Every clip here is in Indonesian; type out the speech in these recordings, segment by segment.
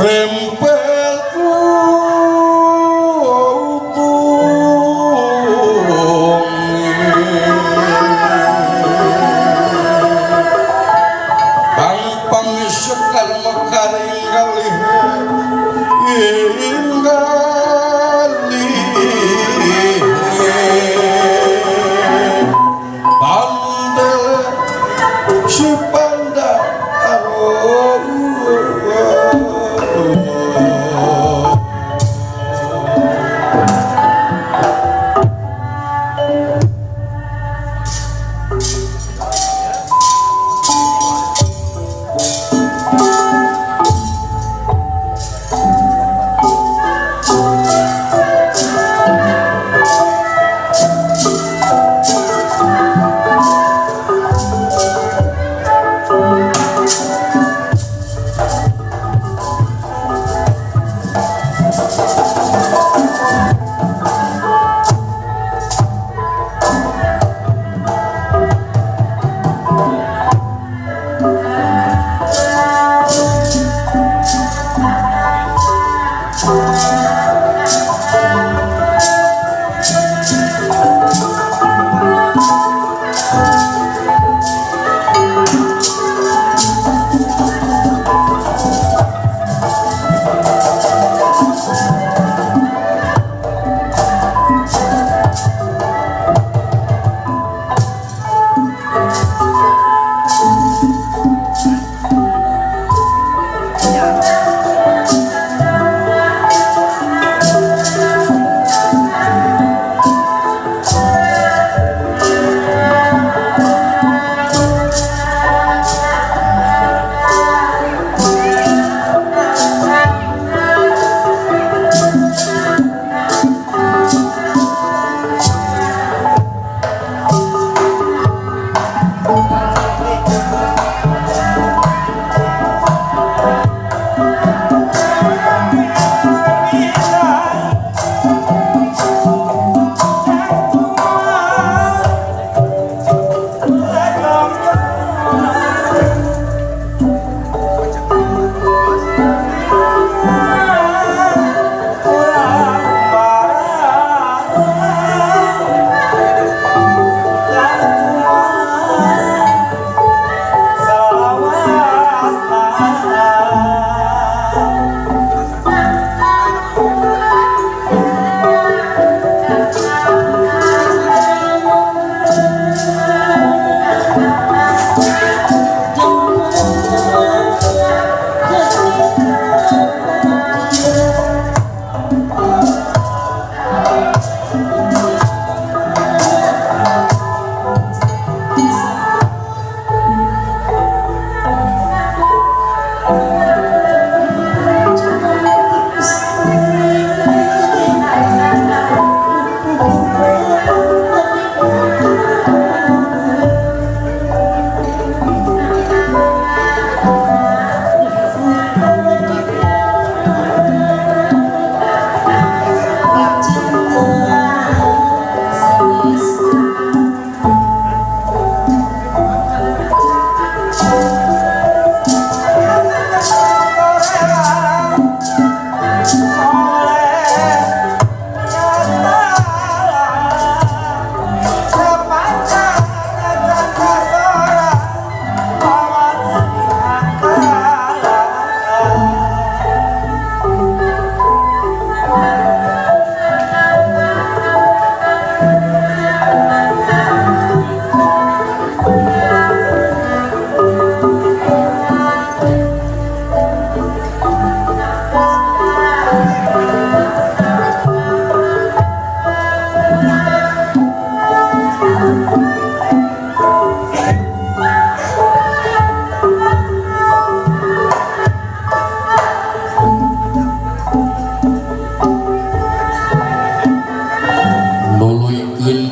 rempelku bang pangisekar mekaring kalih ingali pandel si panda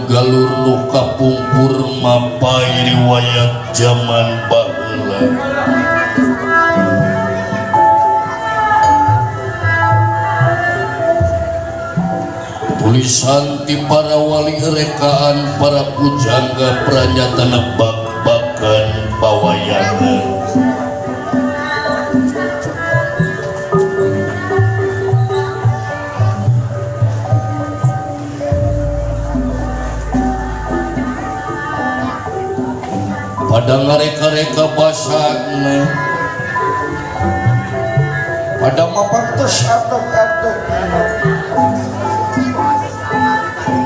galur nu kapungkur mapai riwayat zaman baheula. Tulisan ti para wali rekaan para pujangga pranyata nebak-bakan pawayangan. pada ngareka-reka basana pada mapantos adog-adog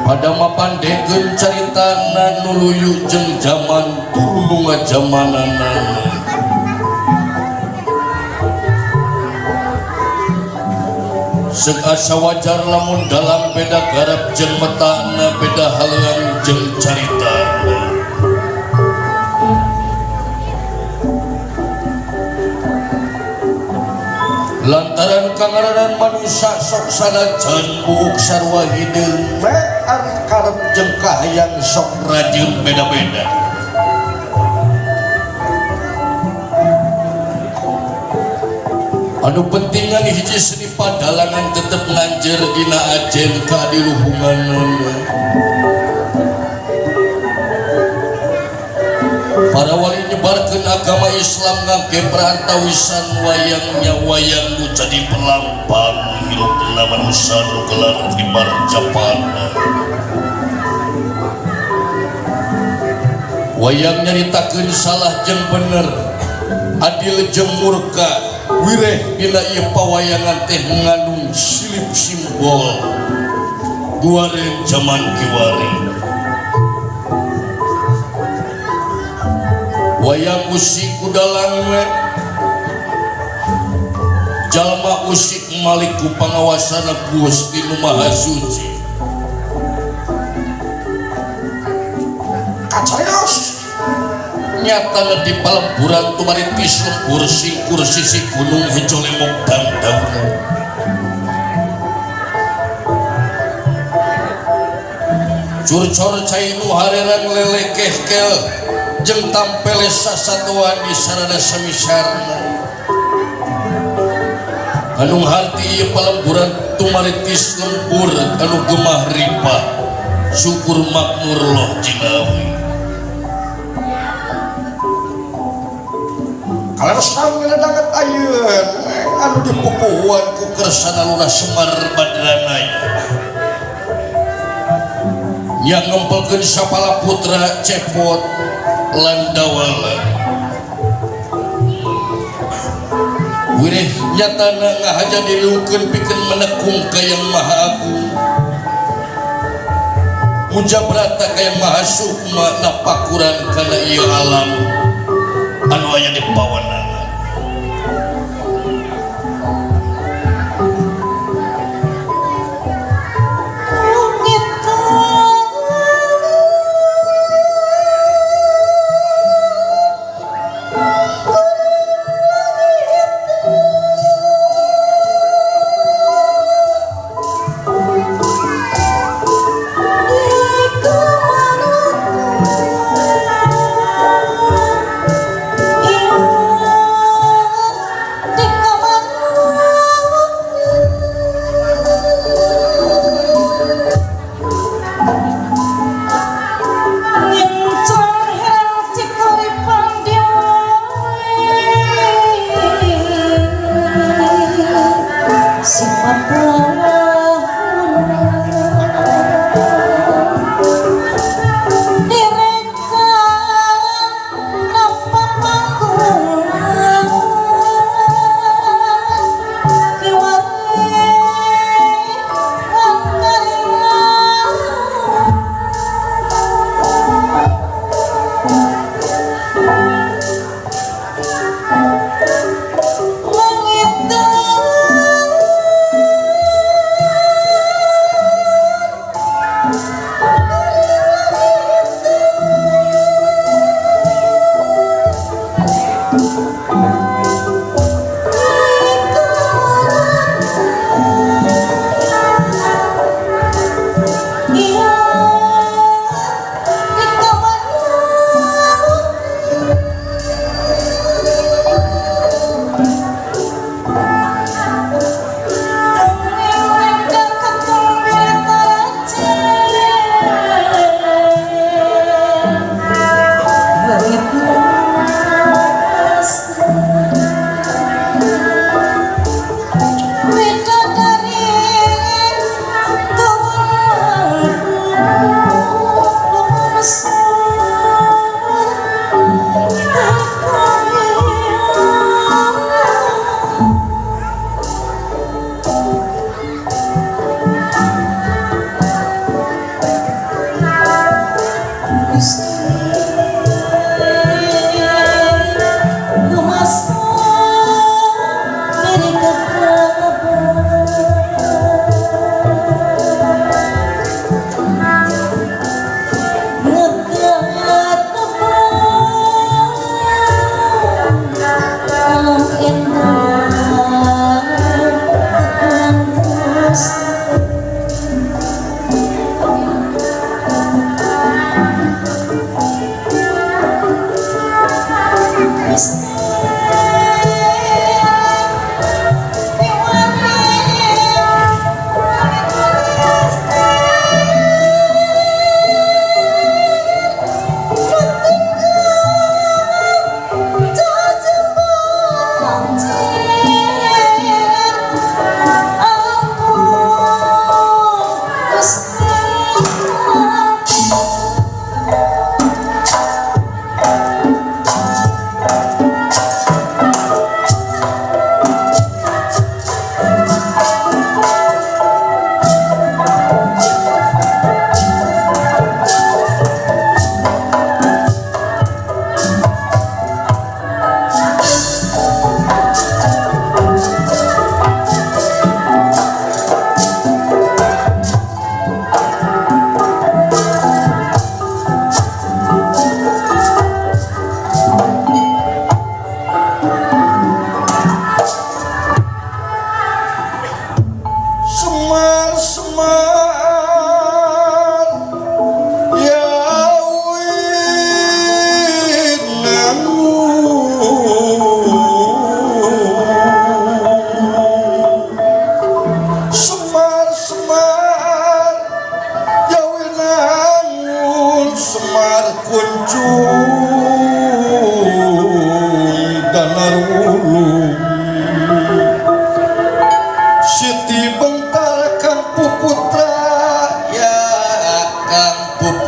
pada mapandekeun caritana nuluyu jeung zaman tulu ngajamanana seuk asa wajar lamun dalam beda garap jeung metana beda haluan jeung caritana lantaran kangaranan manusia sok sanajan buuk sarwa hideung we ari karep jeung kahayang sok rajin beda-beda anu pentingan hiji seni padalangan tetep nganjer dina ajen kadiluhunganana para wali nyebarkeun agama Islam ngangge perantawisan wayangnya wayang nu jadi pelampang hirupna manusia nu gelar di marjapana wayang nyaritakeun salah jeung bener adil jeung murka wireh dina ieu pawayangan teh mengandung silip simbol guareun zaman kiwari wayang usik kudalang we jalma usik maliku pangawasana Gusti Nu Maha Suci kacayos nyata di palemburan tumaritis lembur singkur sisi gunung hejo lemok dan daun curcor cai nu harerang lelekehkel jeung tampele sasatuan di sarana samisarna anu harti ieu palemburan tumaritis lembur anu gemah ripah syukur makmur loh jinawi kalaros nangna danget ayeun anu dipupuhuan ku kersana luna Semar Badranaya yang ngempelkeun sapala putra cepot landawala wireh nyatana ngahaja diriukeun pikeun menekung ka Yang Maha Agung muja brata ka Yang Maha Sukma napakuran kana ieu alam anu aya di pawanana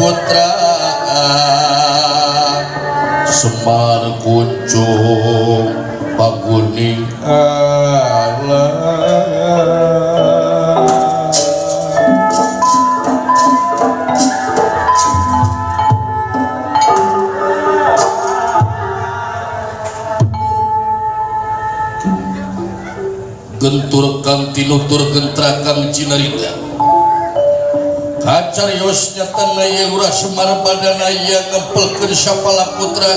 putra Semar Kuncung Paguning Allah gentur kang tinutur gentra kang cinarita kacariosnya tanah ye lurah Semar badana ye ngempelkeun sapala putra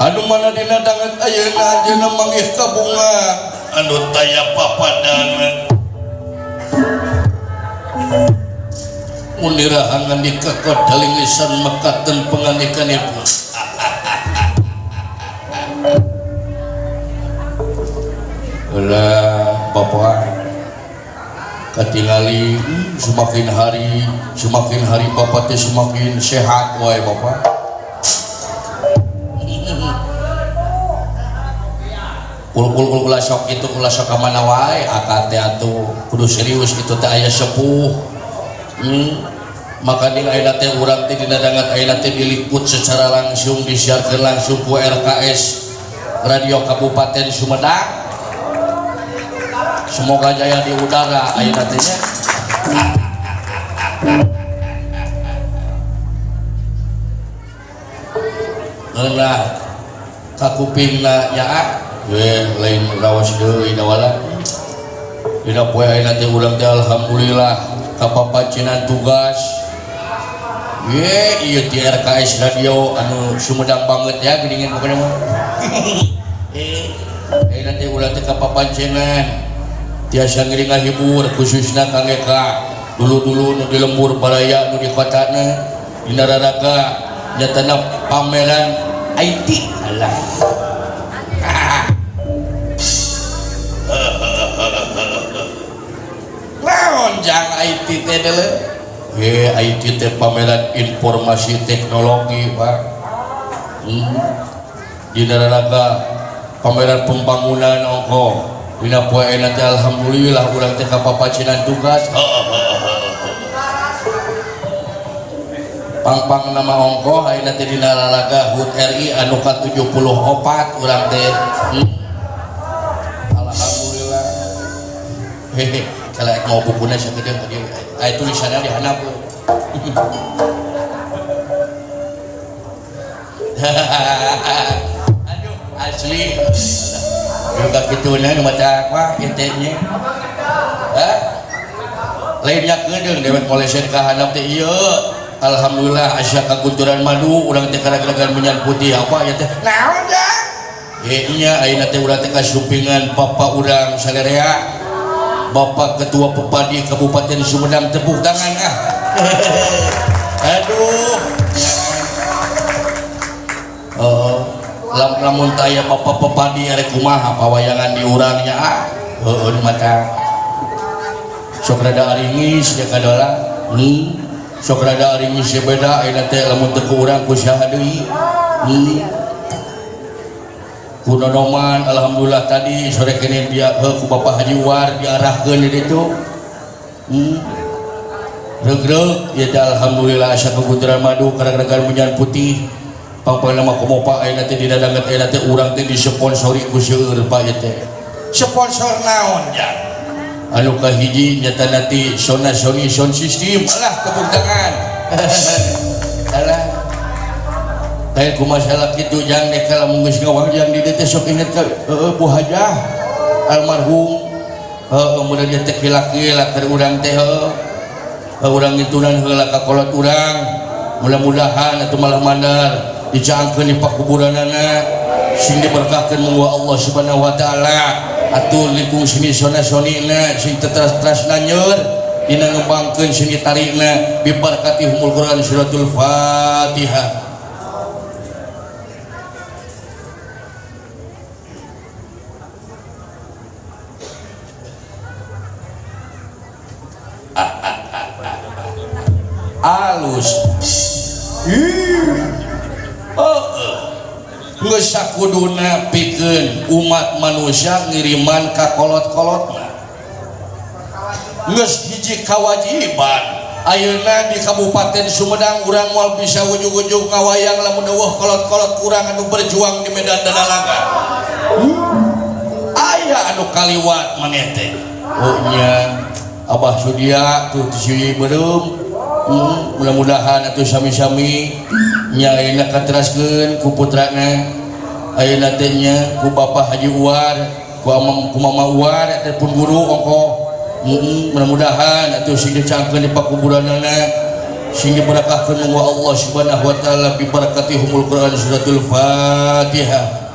anu mana dina danget ayeuna anjeunna manggih ka bunga anu taya papadana mun dirahangan di kakot daling lisan mekaten penganikanipun lah bapak katingali semakin hari bapak teh semakin sehat wae bapak kul sok itu kula sok ka mana wae akad teh atuh kudu serius itu teh aya sepuh maka dina ayeuna teh urang teh dina dangat ayeuna teh diliput secara langsung disiarkeun langsung ku RKS Radio Kabupaten Sumedang. Semoga jaya di udara ayeuna teh nya. Nah, kakupingna nyaa lain rawas deui dawala. Dina poe ayeuna teh urang teh alhamdulillah kapapacinan tugas. Ieu ti RKS radio anu Sumedang banget ya geuningan pokona mah. Ayeuna teh urang teh kapapacinan tiasa ngeri ngahibur khususna kangge ka dulu-dulu nu di lembur balaya nu di kotana dina raraga nyatana pameran IT alah naon jang IT teh deuleu IT teh pameran informasi teknologi Pak dina raraga pameran pembangunan ongko dina poe ayeuna teh alhamdulillah urang teh kapapacinan tugas pang nama ongkoh ayeuna teh dina lalaga HUT RI anu ka-74 urang teh alhamdulillah hehe kalau mau bukuna sakedeung tadi aya tulisanna di handap aduh asli juga kituna nu maca apa intenya lainnya kedeung dewek moleseun ka handap teh ieu alhamdulillah asya kagunturan madu urang teh karagagan menyan putih apa ya teh naon da nya ayeuna teh urang teh kasupingan bapak urang salerea Bapak Ketua Pepadi Kabupaten Sumedang tepuk tangan aduh lamun taya Bapak Pepadi arek kumaha pawayangan diurangnya heueun mata sok rada aringis ya kadola sok rada aringis ya beda ayeuna teh lamun teu ku urang ku saha deui ku nonoman alhamdulillah tadi sore kene dia ku Bapak Haji War diarahkeun di ditu regreg ya teh alhamdulillah asa kagunturan madu karagagan menyan putih pangpang nama kumopa ayeuna teh didadanget ayeuna teh urang teh disponsori ku seueur Pak ya teh sponsor naon ya anu kahiji nyata nanti Sony sound system alah tepuk tangan alah teh ku masalah kitu jang dek lamun geus ngawang jang di teh sok inget ka Bu Hajah almarhum mudah dia teh kila-kila keur urang teh urang ngitunan heula ka kolot urang mudah-mudahan atuh malah mandar dicaangkeun di pakuburanana sing diberkahkeun mu Allah Subhanahu wa taala atuh lingkung sini sona-sonina sing teras-terasna nyeur dina ngembangkeun sini tarikna bi barakati humul Quran suratul Fatihah. Alus geus sakuduna pikeun umat manusia ngiriman ka kolot-kolotna geus hiji kawajiban ayeuna di Kabupaten Sumedang urang moal bisa ujug-ujug ngawayang lamun eueuh kolot-kolot urang anu berjuang di medan Danalaga. Aya anu kaliwat maneh teh. Oh nya Abah Sudia tuh si beureum. Mudah-mudahan atuh sami-sami nya ayeuna kateraskeun ku putrana. Ayeuna teh nya ku Bapak Haji Uwar, ku Mama Uwar ataupun guru ongkoh. Mudah-mudahan atuh sing dicangkeun di pakuburanana sing diberkahkeun ku Allah Subhanahu wa taala bi barakatihumul Quran suratul Fatihah.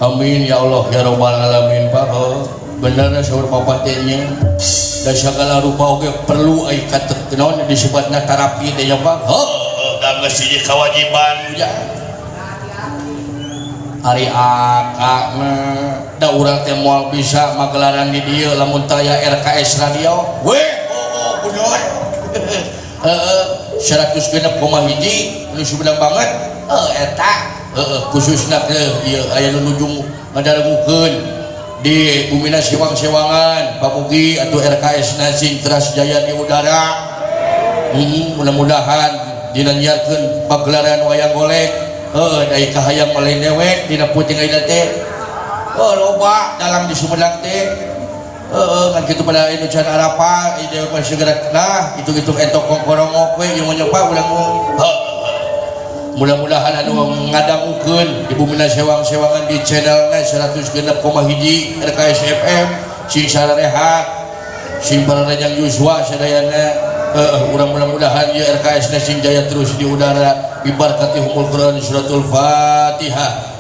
Amin ya Allah ya rabbal alamin. Pak bener saur papatenya dan segala rupa oge perlu ai katekeun disebutna terapi teh ya Pak. Da geus hiji kewajiban ya. Ari akak da urang teh moal bisa magelaran di dieu lamun taya RKS radio. Weh bener. 100 genep koma hiji nu Sumedang banget. Eta khususnya aya nu nuju ngadargukeun di Bumina Sewang-Sewangan pamugi atau RKS Nasing Teras Jaya di udara. Mudah-mudahan dina nyiarkeun pagelaran wayang golek dari kahayang malih dewek dina puting ayeuna teh loba dalam di Sumedang teh kan kitu pada anu can arapa ide mah segera nah itu-itu entok kongkorongok we jeung nyoba ulang mudah-mudahan anu ngadangukeun di Bumina Sewang-Sewangan di channelna 106,1 RKS FM sing sarehat sing bararejang Yuswa sadayana mudah-mudahan ya RKS Nasing Jaya terus di udara bi barakatihumul Quran suratul Fatihah.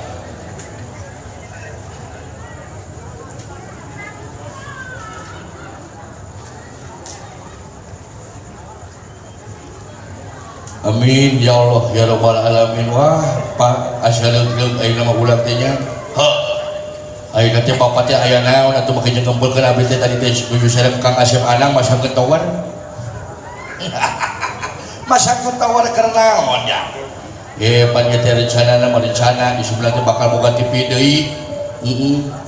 Amin ya Allah ya rabbal alamin. Wah Pak asyhadu ayeuna mah ulang teh nya ayeuna teh bapak teh aya naon atuh make jengkempelkeun abdi teh tadi teh kudu sareng Kang Asep Anang masa ketawar masa ketawar keur naon ya pan teh rencanana mah rencana di sebelah teh bakal boga TV deui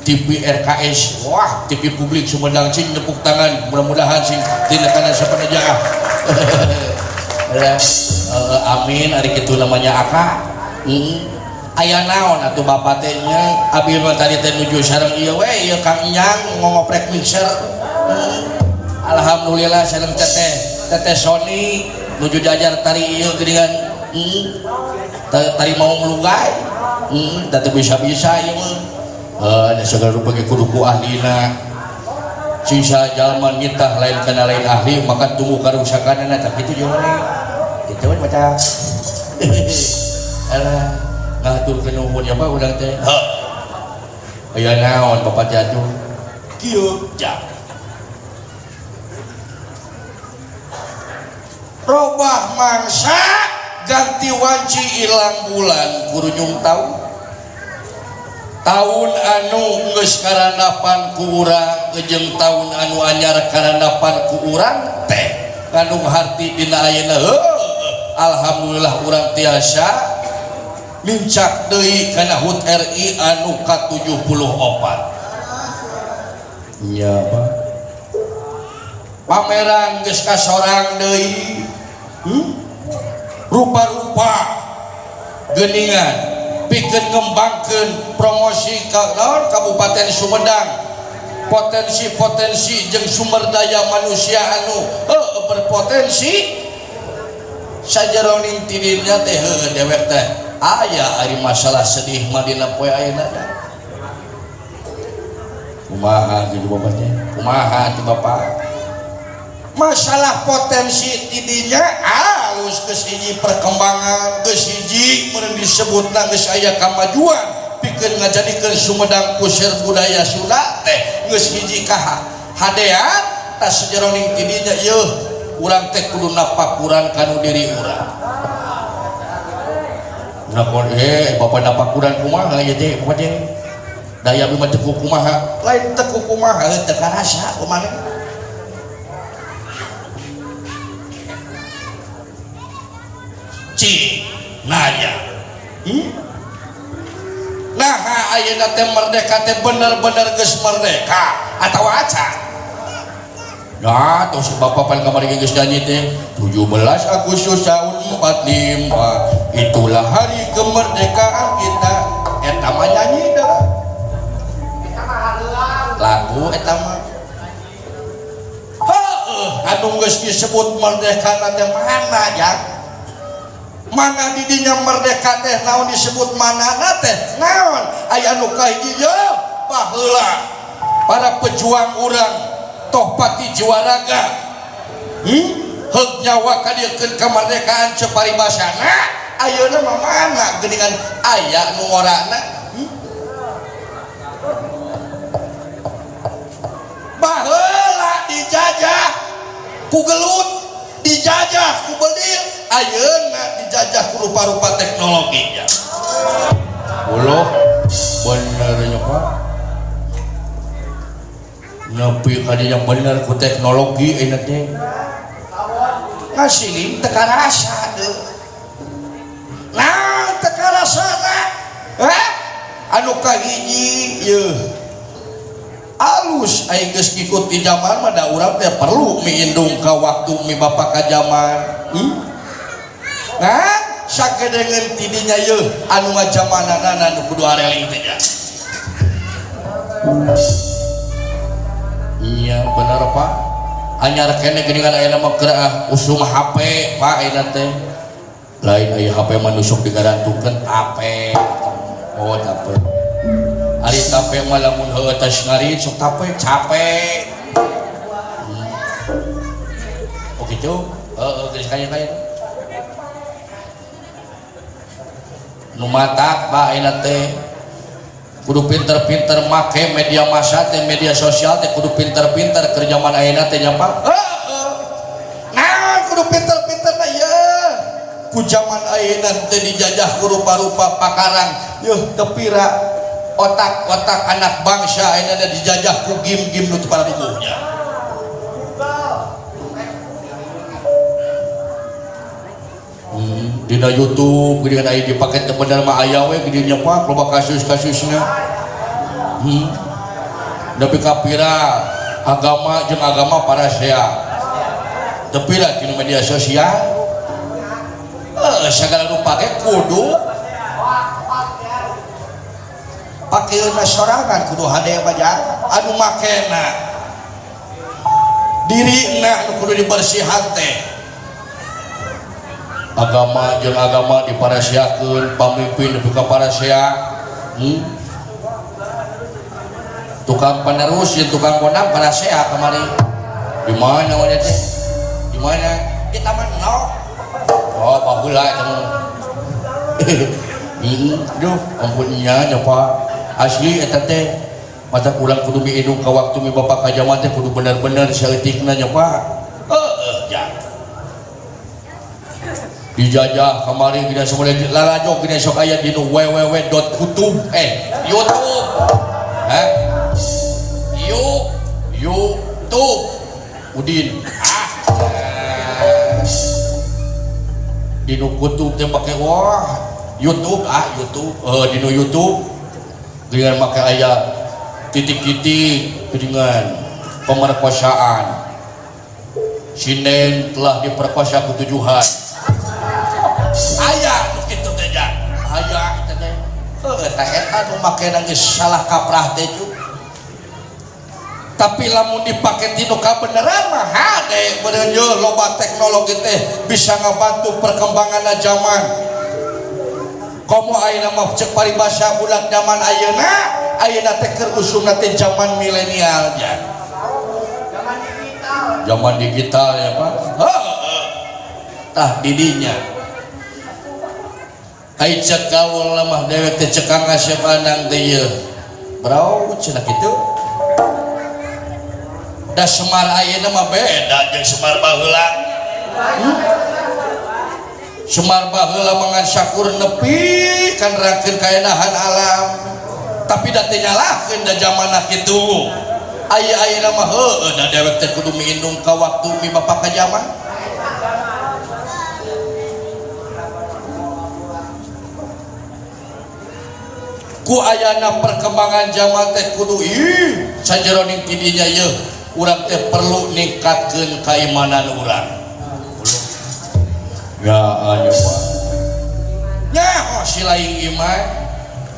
TV RKS. Wah TV publik Sumedang cing tepuk tangan mudah-mudahan sing tindakan sapanajah amin. Ari kitu namanya Aka. Aya naon atuh bapak teh nya abi mah tadi teh nuju sareng ieu we ieu Kang Nyang ngoprek mixer. Alhamdulillah sareng teteh Sony nuju jajar tari ieu geuningan tari mau nglugay. Da teu bisa-bisa ieu mah. Da segala rupa ge kudu ku ahlina. Sing sajalma nyitah lain kana lain ahli maka tunggu karuksakanana tah kitu jeung itu baca ngaturkeun nuhun ya Pak urang teh aya naon Bapak jatuh kieu ja robah mangsa ganti wanci ilang bulan kurunyung tahun anu geus karandapan ku urang jeung tahun anu anyar karandapan ku urang teh kandung harti dina ayeuna alhamdulillah urang tiasa mincak deui kana HUT RI anu ka-74 nya Pak pameran geus kasorang deui rupa-rupa geuningan pikeun ngembangkeun promosi Kabupaten Sumedang potensi-potensi jeung sumber daya manusia anu berpotensi sajeroning tidinnya teh dewek teh aya ari masalah sedih mah dina poe ayeuna kumaha gitu Bapak teh kumaha teh Bapak masalah potensi tidinya alus geus hiji perkembangan geus hiji meureun disebutna geus aya kamajuan pikeun ngajadikeun Sumedang puseur budaya Sunda teh geus hiji kahadean tas sajeroning tidinya yeuh urang teh kudu napakuran kanu diri urang. Napon Bapak napakuran kumaha ieu teh Bapak teh. Daya abdi mah teu kumaha, lain teu kumaha teu karasa kumaha. Cing nanya. Nah kumaha ayeuna teh merdeka teh bener-bener geus merdeka atawa acan? Nah, tuh si bapak paling kamari geus nyanyi teh 17 Agustus tahun 45 itulah hari kemerdekaan kita. Eta mah nyanyi dah. Lagu eta mah. Heuh, anu geus disebut merdeka teh mana ya? Mana di dinya merdeka teh naon disebut manana teh? Naon? Aya anu kahiji ye baheula para pejuang urang toh pati juaraga heug nyawa kadiekeun kemerdekaan ceparibasana ayeuna mah mana geuningan aya nu ngorana baheula dijajah ku gelut dijajah ku bedil ayeuna dijajah ku rupa-rupa teknologinya ulah bener nya Pak nepi kadi yang bener ku teknologi enak teh ngasilin teka rasa deh nah teka rasa anu kahiji yeuh alus aing geus ngikut di zaman mah da urang teh perlu miindung ka waktu mi bapak ka zaman nah sakedengeun tidinya yeuh anu ngajamanana anu kudu areling teh nya iya bener Pak anyar kene geuningan aya mah keur usum HP Pak eta teh lain aya HP manusuk digarantukeun tape oh tape ari tape mah lamun heueuh tos ngarit sok tape capek oh kitu geus kaya-kaya nu matak Pak eta teh kudu pinter-pinter make media massa teh media sosial teh kudu pinter-pinter keur zaman ayeuna teh nya Pak nah kudu pinter-pinter na ya ku zaman ayeuna teh dijajah ku rupa-rupa pakarang yeuh tepira otak-otak anak bangsa ayeuna dijajah ku game-game nu teu pada duguhnya dina YouTube geuningan aya di paket teu bener mah aya we geuninnya Pak loba kasus-kasusna nepi ka pira agama jeung agama parasea tepi lah di media sosial segala nu pake kudu pakeuna sorangan kudu hade baja anu makena dirina nu kudu dibersihan teh agama jeung agama diparasiakeun pamimpin nepi ka parasea tukang penerus jeung tukang konang parasea kamari di mana wana teh di mana di taman no oh baheula eta mah duh ampunnya nya Pak asli eta teh mata urang kudu miindung ka waktu mi bapak ka zaman teh kudu bener-bener saeutikna nya Pak ya dijajah kemarin kita semua lalajok kita sok aya di www.kutub YouTube YouTube Udin di kutub teh make wah YouTube YouTube di YouTube dengan make aya titik-titik dengan pemerkosaan Sinen telah diperkosa ku tujuhan aya kitu teh jan aya teh eta nu make geus salah kaprah teh cu tapi lamun dipake tinu kabeneran mah hade bener yo loba teknologi teh bisa ngabantu perkembangan zaman komo ayeuna mah cek paribasa budak zaman ayeuna teh keur usumna teh zaman milenial jan zaman digital ya Pak tah didinya ai cek gaul mah dewek teh cekang asepandang teh ieu brau cenah kitu da Semar ayeuna mah beda jeung Semar baheula Semar baheula mangan sakur nepi kan rakeun kaenahan alam tapi da teh nyalahkeun da zamanna kitu ayeuna mah heueuh da dewek teh kudu miindung ka waktu mi bapak ka zaman ku ayana perkembangan zaman teh kudu sajeroning tidinya ye urang teh perlu ningkatkeun keimanan urang. Ya anu Pak. Nya si lain iman.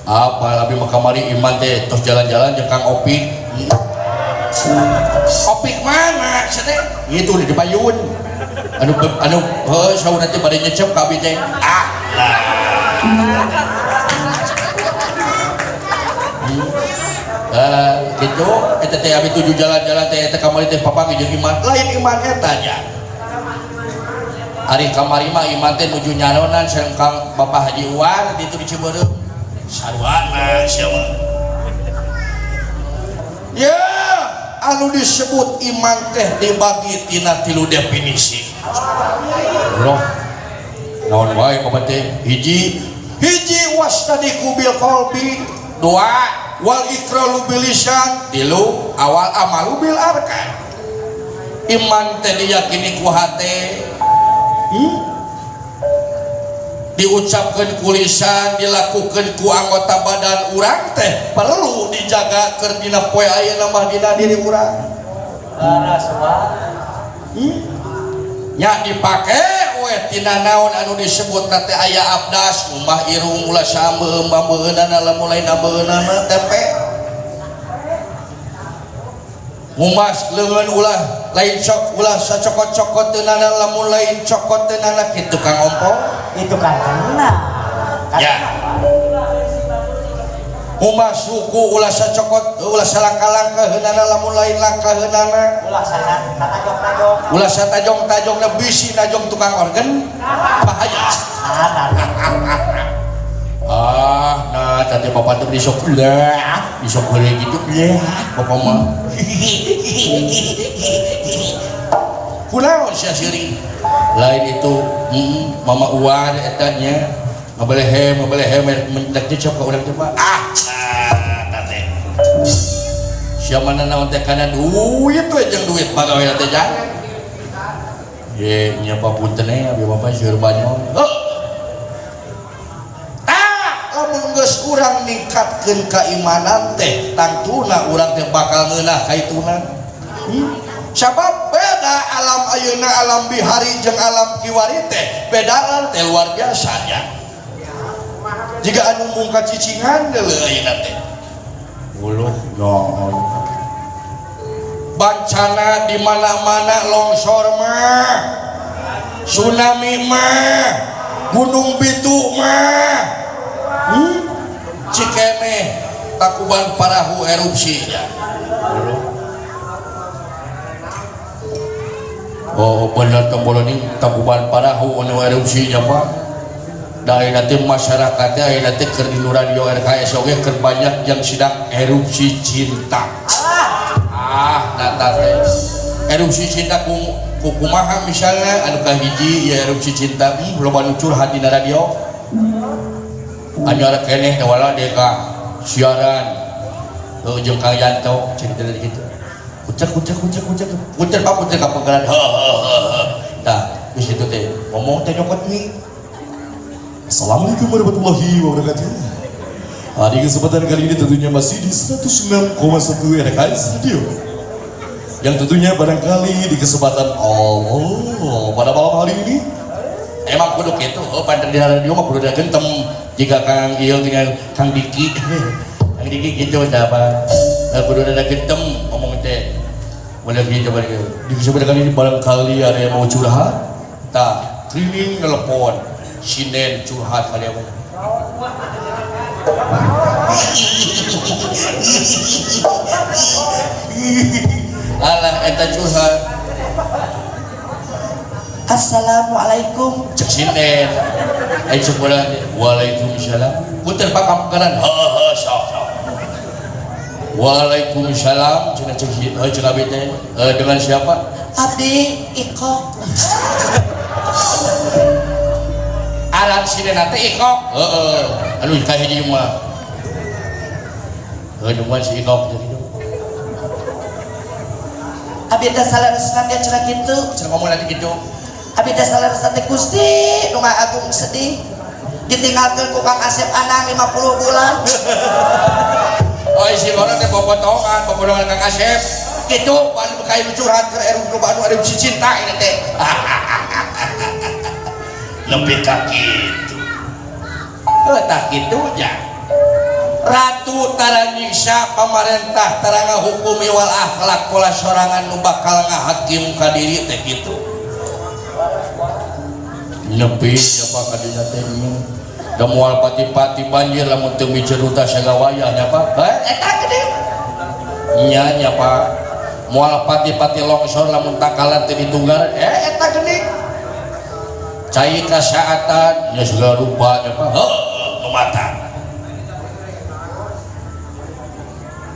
Apa abi mah kamari iman teh tos jalan-jalan jeung Kang Opik. Opik mana cenah? Itu di Payun. Anu sauna teh bade nyecep ka abi teh. Ah. Gitu eta teh abi tuju jalan-jalan teh eta kamari teh papanggih jeung iman. Lain iman eta nya. Ari kamari mah iman teh nuju nyaronan sareng Kang Bapak Haji Uwan ditu di Ciberem. Sarwana sia mah. Ya, anu disebut iman teh dibagi tina 3 definisi. Allah. Naon wae Bapak teh? Hiji wastadiqu bil qalbi, 2 wal iqraru bil lisan, 3 awal amalu bil arkan. Iman teh diyakini ku hate, diucapkan ku lisan, dilakukan ku anggota badan urang teh perlu dijaga keur dina poe ayeuna mah dina diri urang. Nya dipake we tina naon anu disebut teh aya abdas, umbah irung ulah sambeum bambeunana lamun lain ambeunana tempe. Mumas leungeun ulah lain cok ulah sacokot-cokot teunana lamun lain cokot teunana kitu Kang Ompong. Itu kan benar. Ya. Mumas suku ulah sacokot ulah salangka-langka heunana lamun lain langka heunana. Ulah satajong-tajongna bisi najong tukang organ bahaya. Nah tadi bapak tuh disok lah, disok boleh gitu lah, bapak mah. Kunaon sia siri. Lain itu, mama Uwan etanya, ngabelehem mendak dicop ka urang teh Pak. Tadi. Sia mana naon teh kana duit we jeung duit pagawe teh jangan. Ye nya papunten abi bapak seueur banyak. Lamun geus urang ningkatkeun keimanan teh tangtuna urang teh bakal ngeunah kaituna. Sabab beda alam ayeuna alam bihari jeung alam kiwari teh bedaan teh luar biasa nya. Jika anu mungka cicingan deuleu ayeuna teh. Uluh naon. Bancana di mana-mana longsor mah. Tsunami mah. Gunung Bitu mah. Cikeme Takuban Parahu erupsi ya. Oh bener tombol ini Takuban Parahu anu erupsi nya Pak. Da nanti masyarakatnya aya nanti keur di radio RKS oge keur banyak yang sedang erupsi cinta. Nata teh erupsi cinta kumaha misalnya anu kahiji ya erupsi cinta loba nu curhat dina radio. Anyar keneh wala deka siaran jeung Kang Yanto cerita dari kitu. Kucek Pak kucek ka panggalan. Tah geus kitu teh ngomong teh nyokot mi. Assalamualaikum warahmatullahi wabarakatuh. Di kesempatan kali ini tentunya masih di 106,1 RKS Radio. Yang tentunya barangkali di kesempatan Allah pada malam hari ini emang kudu kitu, pada di radio mah kudu ada gentem. Jika Kang Iyo dengan Kang Diki gitu apa? Kudu ada gentem ngomong teh. Boleh gitu balik. Di kesempatan kali ini barangkali ada yang mau curhat, tak cleaning telepon, sinen curhat kali apa? Alah eta curhat. Assalamualaikum. Cek sinen. Cek bola. Waalaikumsalam. Punten Pak Kamkaran. Sok. Waalaikumsalam. Cek abi teh. Dengan siapa? Abdi Iko. Aran sinen teh Iko. Anu kahiji mah. Heudeungan si Iko jadi. Abi teh salaresna teh cenah kitu. Cenah ngomong nanti kitu. Abi teh salaresna teh Gusti nu Maha Agung sedih. ditinggalkan ku Kang Asep Anang 50 bulan. Oh isi orang teh bobotongan Kang Asep gitu anu kayu curhat ke eru anu ada si cinta ini teh. Lebih ka kitu. Tak kitu nya. Ratu tara nyiksa pamarentah tara ngahukumi wal akhlak pola sorangan nu bakal ngahakim ka diri teh kitu. Nepi nya Pak kadinya teh da moal pati-pati banjir lamun teu miceruta sagawayah nya Pak. Eta gede. Nya Pak. Moal pati-pati longsor lamun takalan teu ditunggar Eta gede. cai kasaatan nya segala rupa nya Pak. Heuh nu mata.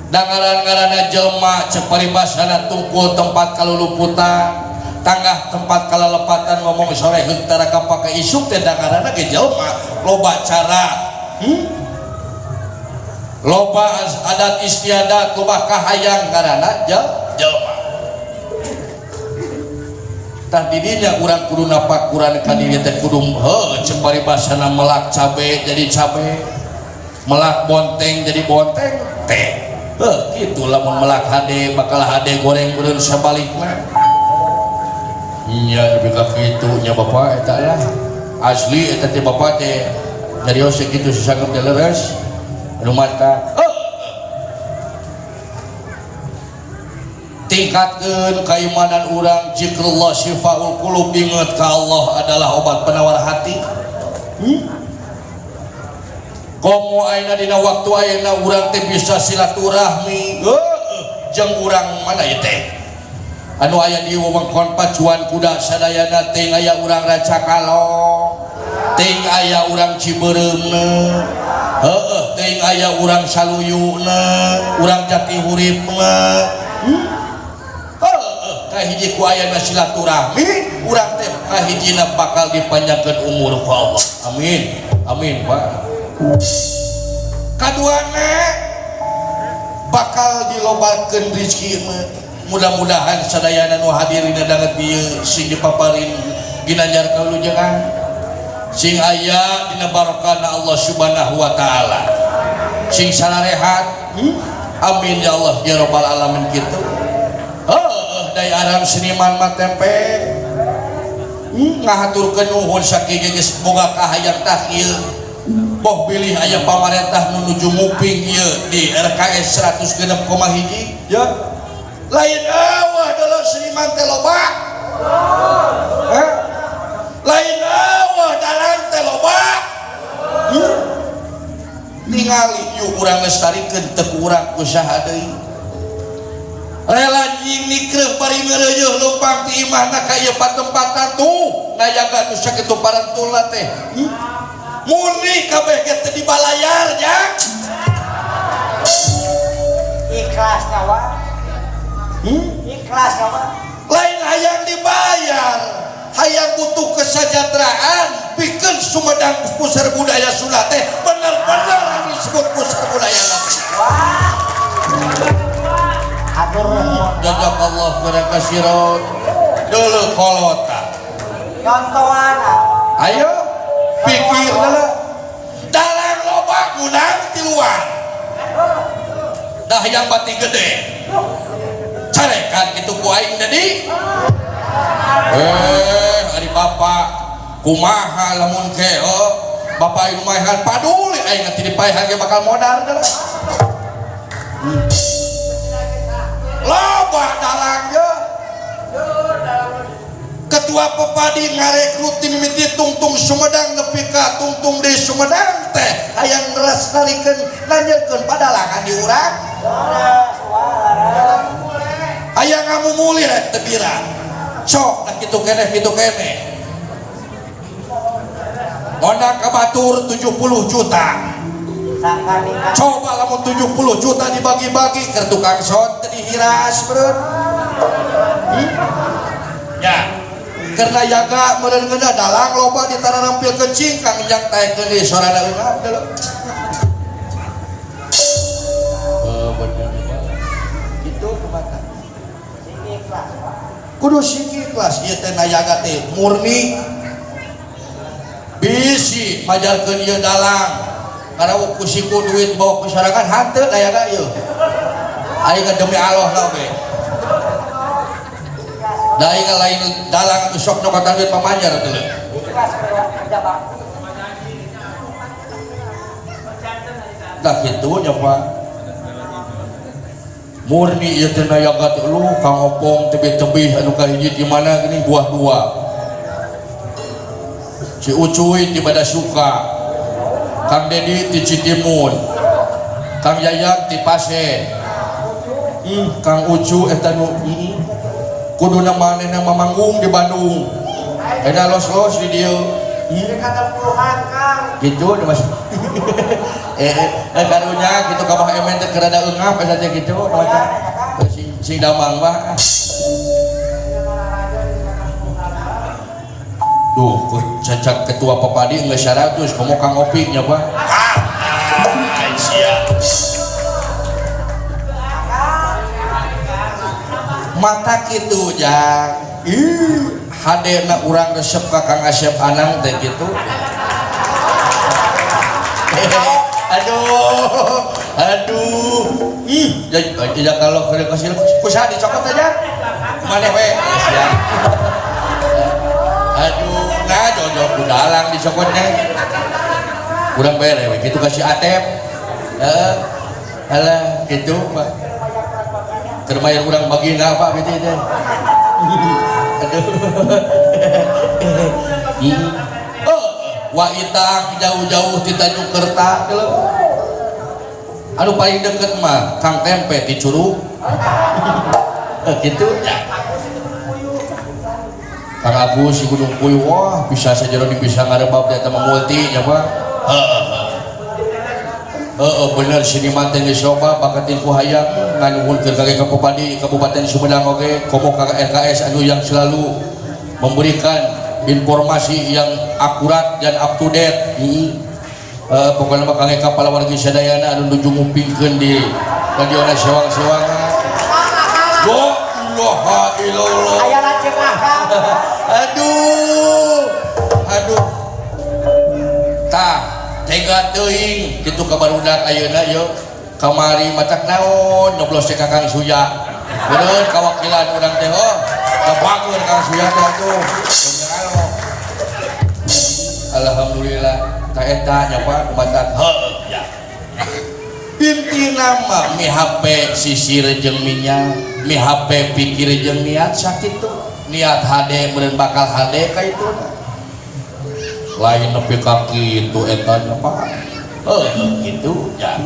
Dangaran-ngaranna jelma cek paribasana tungkul tempat kaluluputan tanggah tempat kalalepatan ngomong sore hektara kapake isuk teh dangaranna ge jelma loba cara loba adat istiadat loba kahayang ngaranna jelma tah didinya urang kudu napakuran ka diri teh kudu cek paribasana melak cabe jadi cabe melak bonteng jadi bonteng teh gitu lamun melak hade bakal hade goreng beureun sabalikna nya lebih ka kitu nya Bapak eta lah asli eta teh Bapak teh nyarios kitu sesanggeum teh leres anu mata tingkatkeun keimanan urang zikrullah syifaul qulub inget ka Allah adalah obat penawar hati. Komo ayeuna dina waktu ayeuna urang teh bisa silaturahmi jeung urang mana ieu teh anu aya di wewengkon pacuan kuda sadayana teh aya urang Racakalong teh aya urang Cibereumna teh aya urang Saluyuna urang Jatihuripna kahiji ku ayeuna silaturahmi urang teh kahijina bakal dipanjangkeun umur ku Allah amin amin Pak. Kaduana bakal dilobakeun rezeki mudah-mudahan sadayana nu hadirin danget ieu sing dipaparin ginanjar kalujengan sing aya dina barokahna Allah Subhanahu wa taala sing sararehat amin ya Allah ya rabbal alamin kitu daya aran seniman mah tempe ngahaturkeun nuhun sakieu geus boga kahayang tah ieu boh pilih aya pamarentah menuju muping ieu di RKS 106,1 ya lain eueuh dulu seniman teh loba lain eueuh dalan teh loba ningali yuk urang lestarikeun teu kurang usaha deui rela nyinikreuh bari ngeureuh lumpang ti imahna ka ieu patempatan tuh ngajaga nu sakitu parantulna teh murni kabeh ge teu dibalayar nya Ikhlas nawa. Ikhlas nawa. lain hayang dibayar hayang butuh kesejahteraan pikeun Sumedang puseur budaya Sunda teh bener-bener anu disebut puseur budaya Atur jazakallah khairan katsiran deuleu kolota contohan. ayo pikir dalang loba gunang di luar dah yang bati gede carekan gitu ku aing tadi ari bapak kumaha lamun keo bapak aing maehan paduli aing teh dipaehan ge bakal modal deuleu loba dalang ye ketua pepadi ngarekrut tim mimiti tungtung Sumedang nepi ka tungtung di Sumedang teh hayang ngelestarikeun lanjutkeun padalangan di urang hayang ngamumuli rek teu bira sok da kitu keneh mondang ka batur 70 juta coba lamun 70 juta dibagi-bagi keur tukang son teu dihiras beureun ya karena yaga meureun geuna dalang loba ditara nampilkeun cingkang njang taekeun di sorana eungat deuleu bener kitu kumaha kudu sing ikhlas ieu teh nayaga teh murni bisi hiji majalkeun ieu dalang karena kusiku duit bawa masyarakat hanteu daya ga ieu aing demi Allah na oge da aing lain dalang atuh sok nyokotan duit pamanjar atuh ikhlas kerja bang dah kitu nya Pak murni ieu teh nayagat lu Kang Opong tebih-tebih anu kahiji di mana gini buah dua si Ucuy di Badasuka Kang Dedi di Citimun Kang Yayang di Pase Kang Ucu eta nu kuduna manehna mamanggung di Bandung eta los-los di dieu kata puluhan Kang gitu Mas karunya gitu kabah emen teh kerada eungap eta teh gitu macam sing damang mah duh cacak ketua Papadi geus 100 komo Kang Opik nya Pak sia mata kitu jang hadena urang resep ka Kang Asep Anang teh gitu aduh ya kalau kasih kusaha dicokot aja mana we sia aduh nah jauh-jauh kudalang dicokotnya kurang bere we gitu kasih Atep alah gitu Pak terbayar kurang bagi apa gitu teh aduh Wah Itang jauh-jauh di Tanjung Kerta anu paling deket mah Kang Tempe di Curug gitu ya Kang Agus si Gunung Puyuh wah bisa saja bisa ngarebab dia sama multi ya Pak bener siniman teh geus loba bakatin ku hayang nganuhunkeun ka Kabupaten Sumedang oge komo ka RKS anu yang selalu memberikan informasi yang akurat dan up to date pokoknya mah kangge kapal wargi sadayana anu nuju ngupingkeun di radiona sewang-sewangan la ilallah aya lanceuk Kang aduh tah tega teuing kitu ka barudak ayeuna yo kamari matak naon nyoblos teh ka Kang Suya beneun kawakilan urang teh kebangun Kang Suya teh atuh alhamdulillah tak eta nya Pak kumatak ya intina mah mi HP sisir jeung minyak mi HP pikir jeung niat sakitu niat hade meureun bakal hade ka itu lain nepi ka kitu eta nya Pak gitu ya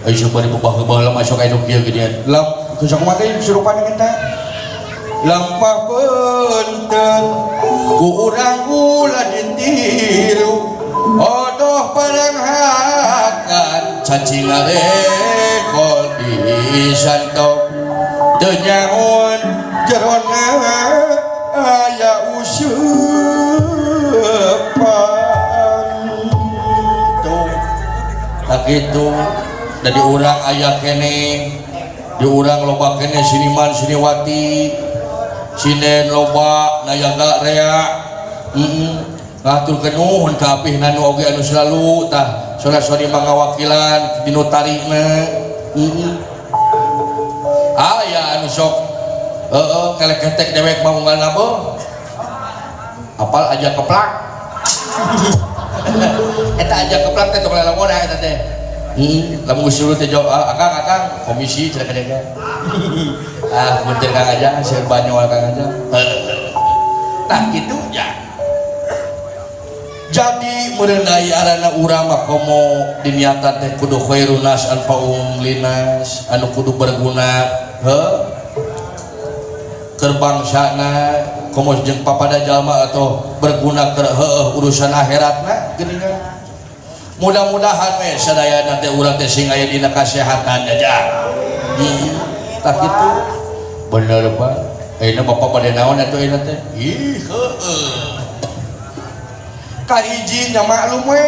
ai sabari babah masuk ka hidup kieu geudian lam kusok make surupan kita lampah punten ku urang ulah ditiru odoh paranghakan cacing arekol disantok teu nyaon jerona aya useupan tuh tak kitu da di urang aya kene di urang loba kene siniman siniwati sinen loba nayaga rea ngatur kenuhun ka apihna nu oge anu selalu tah sora-sori mangawakilan di notarina aya anu sok kelek ketek dewek mau unggalna beuh apal aja keplak eta aja keplak teh tong lalamoda eta teh lamun suruh teh jawab akang komisi cenah kadenge bentar Kang aja seueur banyol Kang aja tah kitu ya jadi merenai arana urang mah komo diniatan teh kudu khairunas anfaum linas anu kudu berguna keur bangsana komo jeung papada jalma atau berguna keur urusan akhiratna geuningan mudah-mudahan we sadayana teh urang teh sing aya dina kasehatan aja tak kitu bener Pak ayeuna bapak bade naon atuh ayeuna teh ih kahiji nya maklum we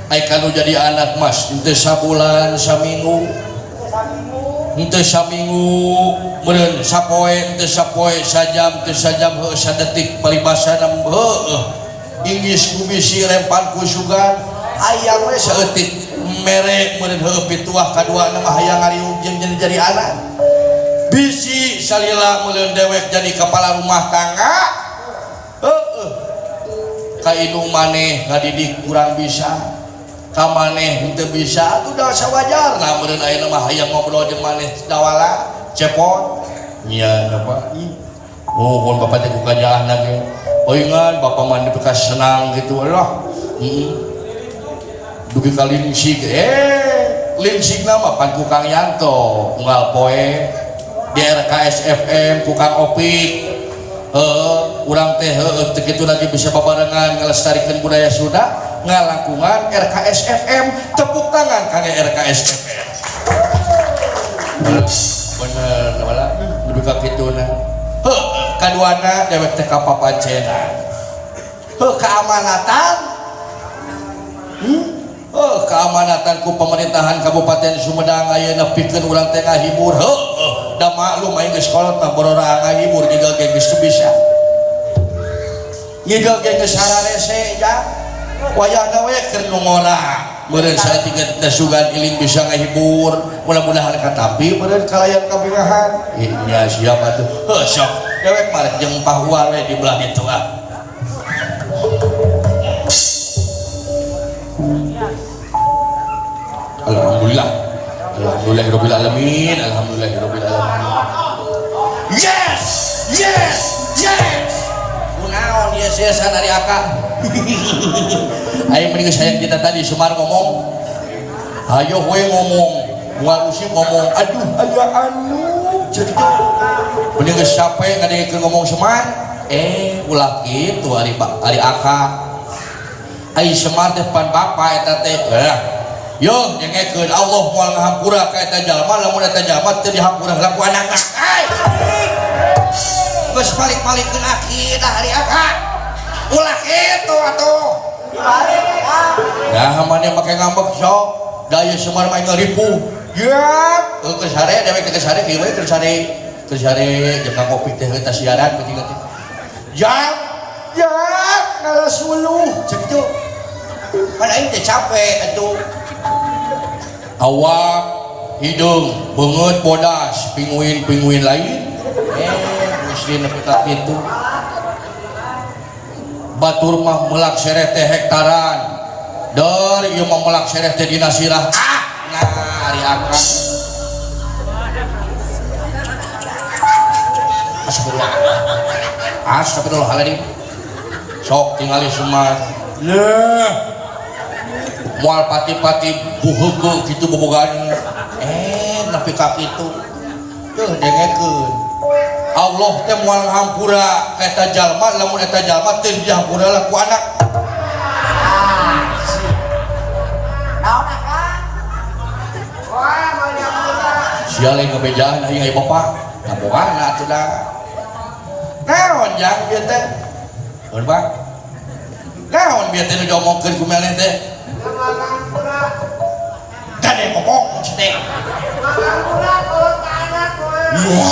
ai kanu jadi anak mas teu sabulan saminggu teu saminggu meureun sapoe teu sapoe sajam teu sajam heuh sadetik palibasana heuh Inggris ku bisi rempan ku sugan hayang we saeutik mere meureun heup pituah kaduana mah hayang ngariung jeung jadi anak bisi salila meureun dewek jadi kepala rumah tangga ka indung maneh ngadidik kurang bisa ka maneh henteu bisa atuh da sawajarna meureun ayeuna mah hayang ngobrol jeung maneh dawala cepot nya apa nuhun bapak teh ku kajahna ge oingan bapak mah bekas senang gitu Allah dugi ka lingsig lingsig nama pan ku Kang Yanto unggal poe di RKS FM ku Kang Opik urang teh teu kitu lagi bisa babarengan ngelestarikeun budaya Sunda ngalangkungan RKS FM tepuk tangan kangge RKS FM bener wala dugi ka kituna kaduana dewek teh kapapancenan keamanatan keamanatan ku pemerintahan Kabupaten Sumedang ayeuna pikeun urang teh ngahibur da maklum aing geus kolot mah borora ngahibur nyegal ge geus bisa nyegal ge geus sararese ja wayahna we keur nu ngora meureun saeutik teh sugan iling bisa ngahibur mudah-mudahan katampi meureun kalayan kabingahan nya siapa tuh sok dewek marek jeung pahuar we di belah ditu Alhamdulillah alhamdulillahirabbil alamin alhamdulillahirabbil alamin yes kunaon yes dari akak aing mending sayang kita tadi Sumar ngomong ayo we ngomong ngalusi ngomong aduh aya anu jadi mending geus capek ngadengekeun ngomong Semar ulah kitu ari akak ai Semar teh pan bapa eta teh yo nyengekeun Allah moal ngahampura ka eta jalma lamun eta jalma teu dihampura laku anakna geus balik-balikeun akidah hari akak ulah kitu atuh nah maneh make ngambek sok daya Semar mah ngaripuh ya geus hare dewek geus hare kieu we geus hare jeung Kang Kopi teh eta siaran penting teh ya ngalas wuluh cek itu kan aing teh capek atuh awak hidung beungeut bodas pinguin lain muslim nepi kitu batur mah meulak sereh teh hektaran dari ieu mah meulak sereh teh dina sirah nah ari akak astagfirullahaladzim sok tingali Semar moal pati-pati buheukeun kitu bobogan nepi ka kitu teuh dengekeun Allah teh moal ngahampura ka eta jalma lamun eta jalma teu dihampura lah ku anak naon akang wah mau dihampura sia lain ngabejaan aya bapak ngaboana atuh da naon jang ieu teh mun Pak naon bieu teh nu diomongkeun ku maneh teh gade ngomong cete iya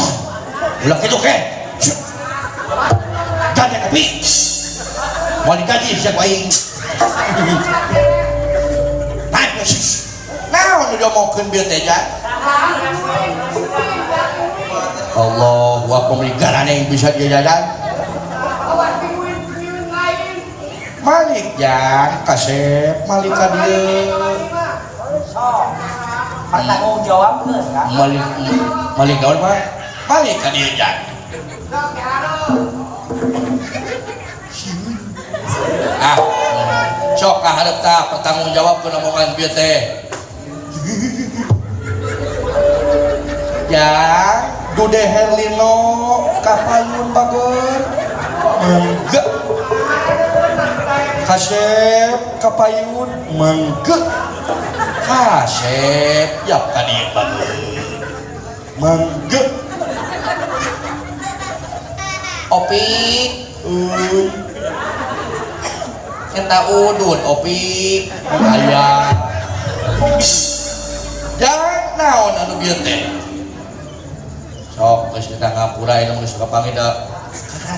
ulah gitu ke gade kopi mau dikaji siapa aing naon udah mau keun bieu teh Allah wa pemeliharaan yang bisa dia jajan Malik jang kasep Malik ka dieu tanggung jawab geus kan Malik naon Pak Malik ka dieu jang sok ka hareup tah pertanggung jawabkeun omongan bieu teh jang Dude Herlino kapayun bageun enggak kasep kapayun mangke kasep yap ka dieu bageun mangke Opi eta udun Opi aya jangan naon anu bieu teh sok geus kita ngapura anu geus kapangida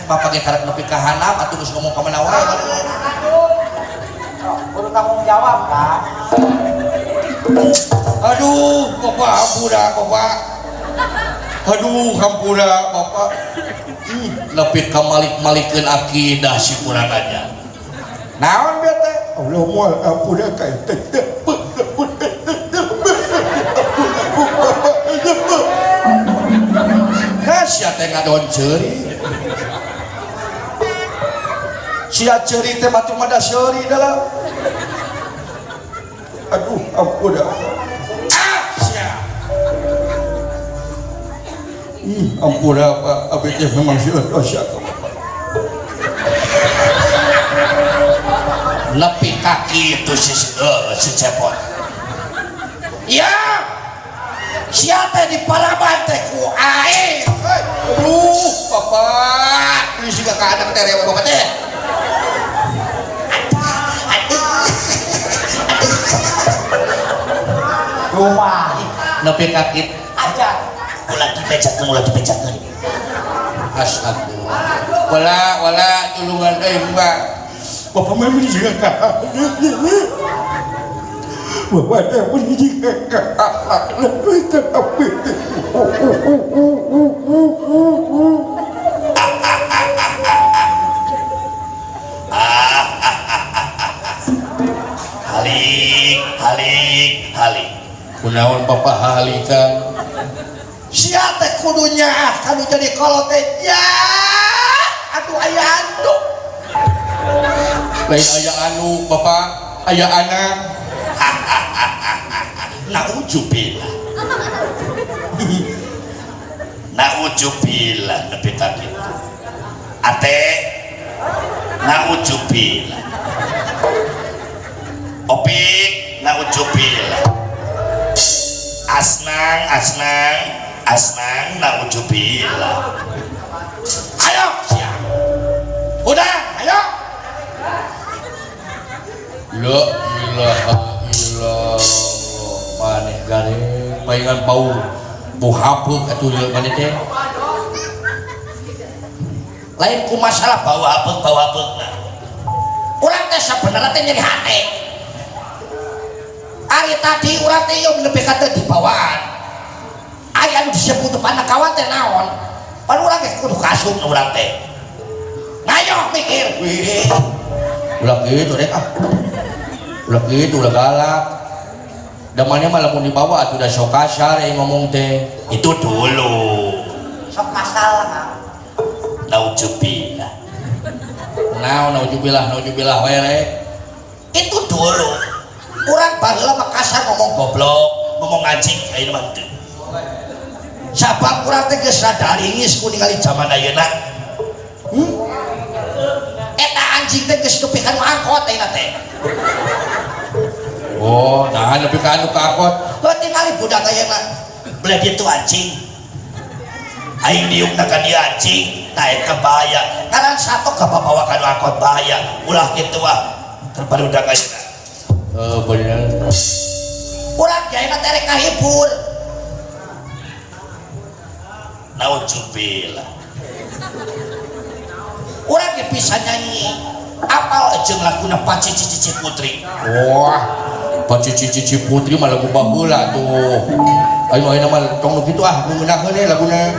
bapak ge karek nepi ka handap atuh geus ngomong ka mana wae Kudu tanggung jawab kan. Aduh, bapak hampura, bapak. Aduh, hampura, bapak. nepi ka malik-malikeun akidah si kurang aja. Naon bieu teh? Allah moal hampura ka teh. Nah, sia teh ngadon ceuri. Sia ceuri teh batu mada seuri dalam. Aduh, hampura. Sia. Hampura Pak, abi teh memang sieun dosa ka bapak. Nepi ka kitu si cepot. Ya. Sia teh dipalaban teh ku aing. Aduh, bapak. Ini juga ka anak teh rewa boga teh. Rumah Nepi ka kitu. aja. Ulah dipecakeun. Astagfirullah. Wala tulungan Mbak. Bapak memang juga kak. Bapak teh pun juga kak. Lebih terapi. Halik. Kunaon Bapak halikan? Sia teh kudunya kanu jadi kolot teh ya. Aduh aya anu. Lain aya anu Bapak, aya anak. Naujubillah nepi ka kitu. Ate naujubillah. Opik naujubillah. Asnang naujubillah. Ayo siap. Udah, ayo. La ilaha illallah. Maneh gare paingan bau hapeuk atuh maneh teh. Lain ku masalah bau hapeuk. Urang teh sabenerna teh nyeri hate. Ari tadi urang teh yung lebih kata di bawaan. Ari anu disebut panakawan teh naon? Pan urang teh kudu kasung urang teh. Ngayo mikir. Ulah kitu rek ah. Ulah kitu ulah galak. Damannya malah mau dibawa atuh da sok kasar ngomong teh. Itu dulu. Sok kasal kan. Naujubillah. Naujubillah wae rek. Itu dulu. Urang baheula mah kasar ngomong goblok, ngomong anjing ayeuna mah teu. Sabab urang teh geus sadaringis ku ningali zaman ayeuna. Eta anjing teh geus nepi ka angkot ayeuna teh. Oh, nah nepi ka anu ka angkot. Heuh tingali budak ayeuna. Belah ditu anjing. Aing diukna ka dieu anjing, tah eta bahaya. Karang satok ka bawa ka angkot bahaya. Ulah kitu ah. Terbarudak ayeuna. Bener. Urang jaina teh rek kahibur. Naujubillah. Urang ge bisa nyanyi. Apal jeung laguna Paci Cici Putri. Wah, Paci Cici Putri mah lagu baheula tuh. Ayeuna mah tong nu kitu ah, nu ngeunaheun we laguna.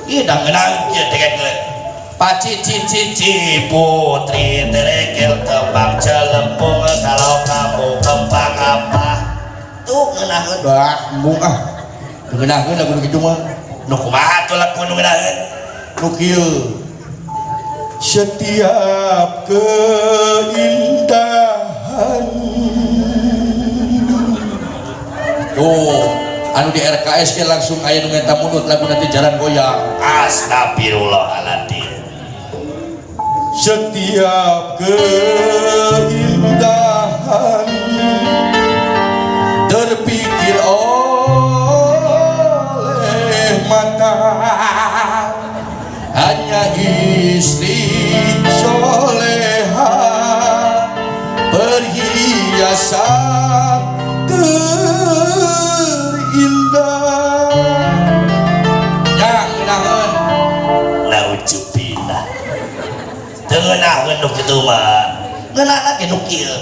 Ieu da ngeunang ieu tegekeun. Paci Cici Putri terekel kembang celempung kalau kamu kembang apa tuh ngeunaheun bah embung ah ngeunaheun lagu kitu mah nu kumaha tuh lagu nu ngeunaheun nu kieu setiap keindahan tuh anu di RKS ke langsung aya nu ngeta munut lagu nanti jalan goyang astagfirullahaladzim. Setiap keindahan terpikir oleh mata hanya istri soleha perhiasan terindah yang naon naujubillah ngenduk itu mah ngeunana ge nu kieu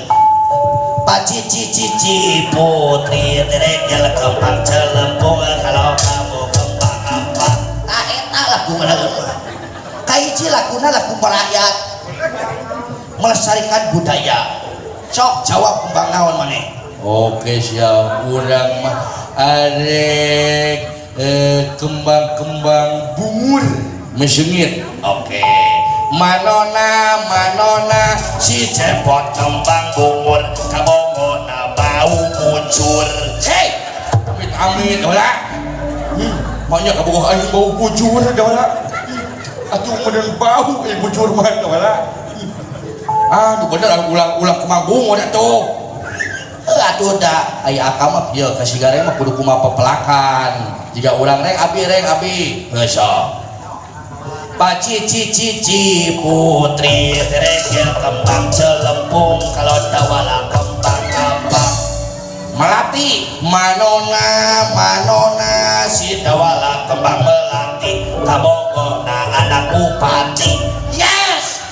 Pacici putri teregel kembang celempung kalau kamu kembang apa nah eta lagu mana kahiji laguna lagu merakyat melestarikan budaya sok jawab kembang naon maneh. oke siap urang mah arek kembang-kembang bungur mesengit oke manona si cepot kembang bungur kabogona bau kuncur Hei amin ulah maknya kabogoh aing bau bujur ulah atuh meureun bau bujur mah ulah aduh bener ulang kembang bungur atuh atuh da aya akam mah ieu kasigare mah kudu kumaha pepelakan jika urang rek abi geus Pacici putri teregel kembang celempung kalau dawala kembang apa melati manona si dawala kembang melati kabogona anak bupati yes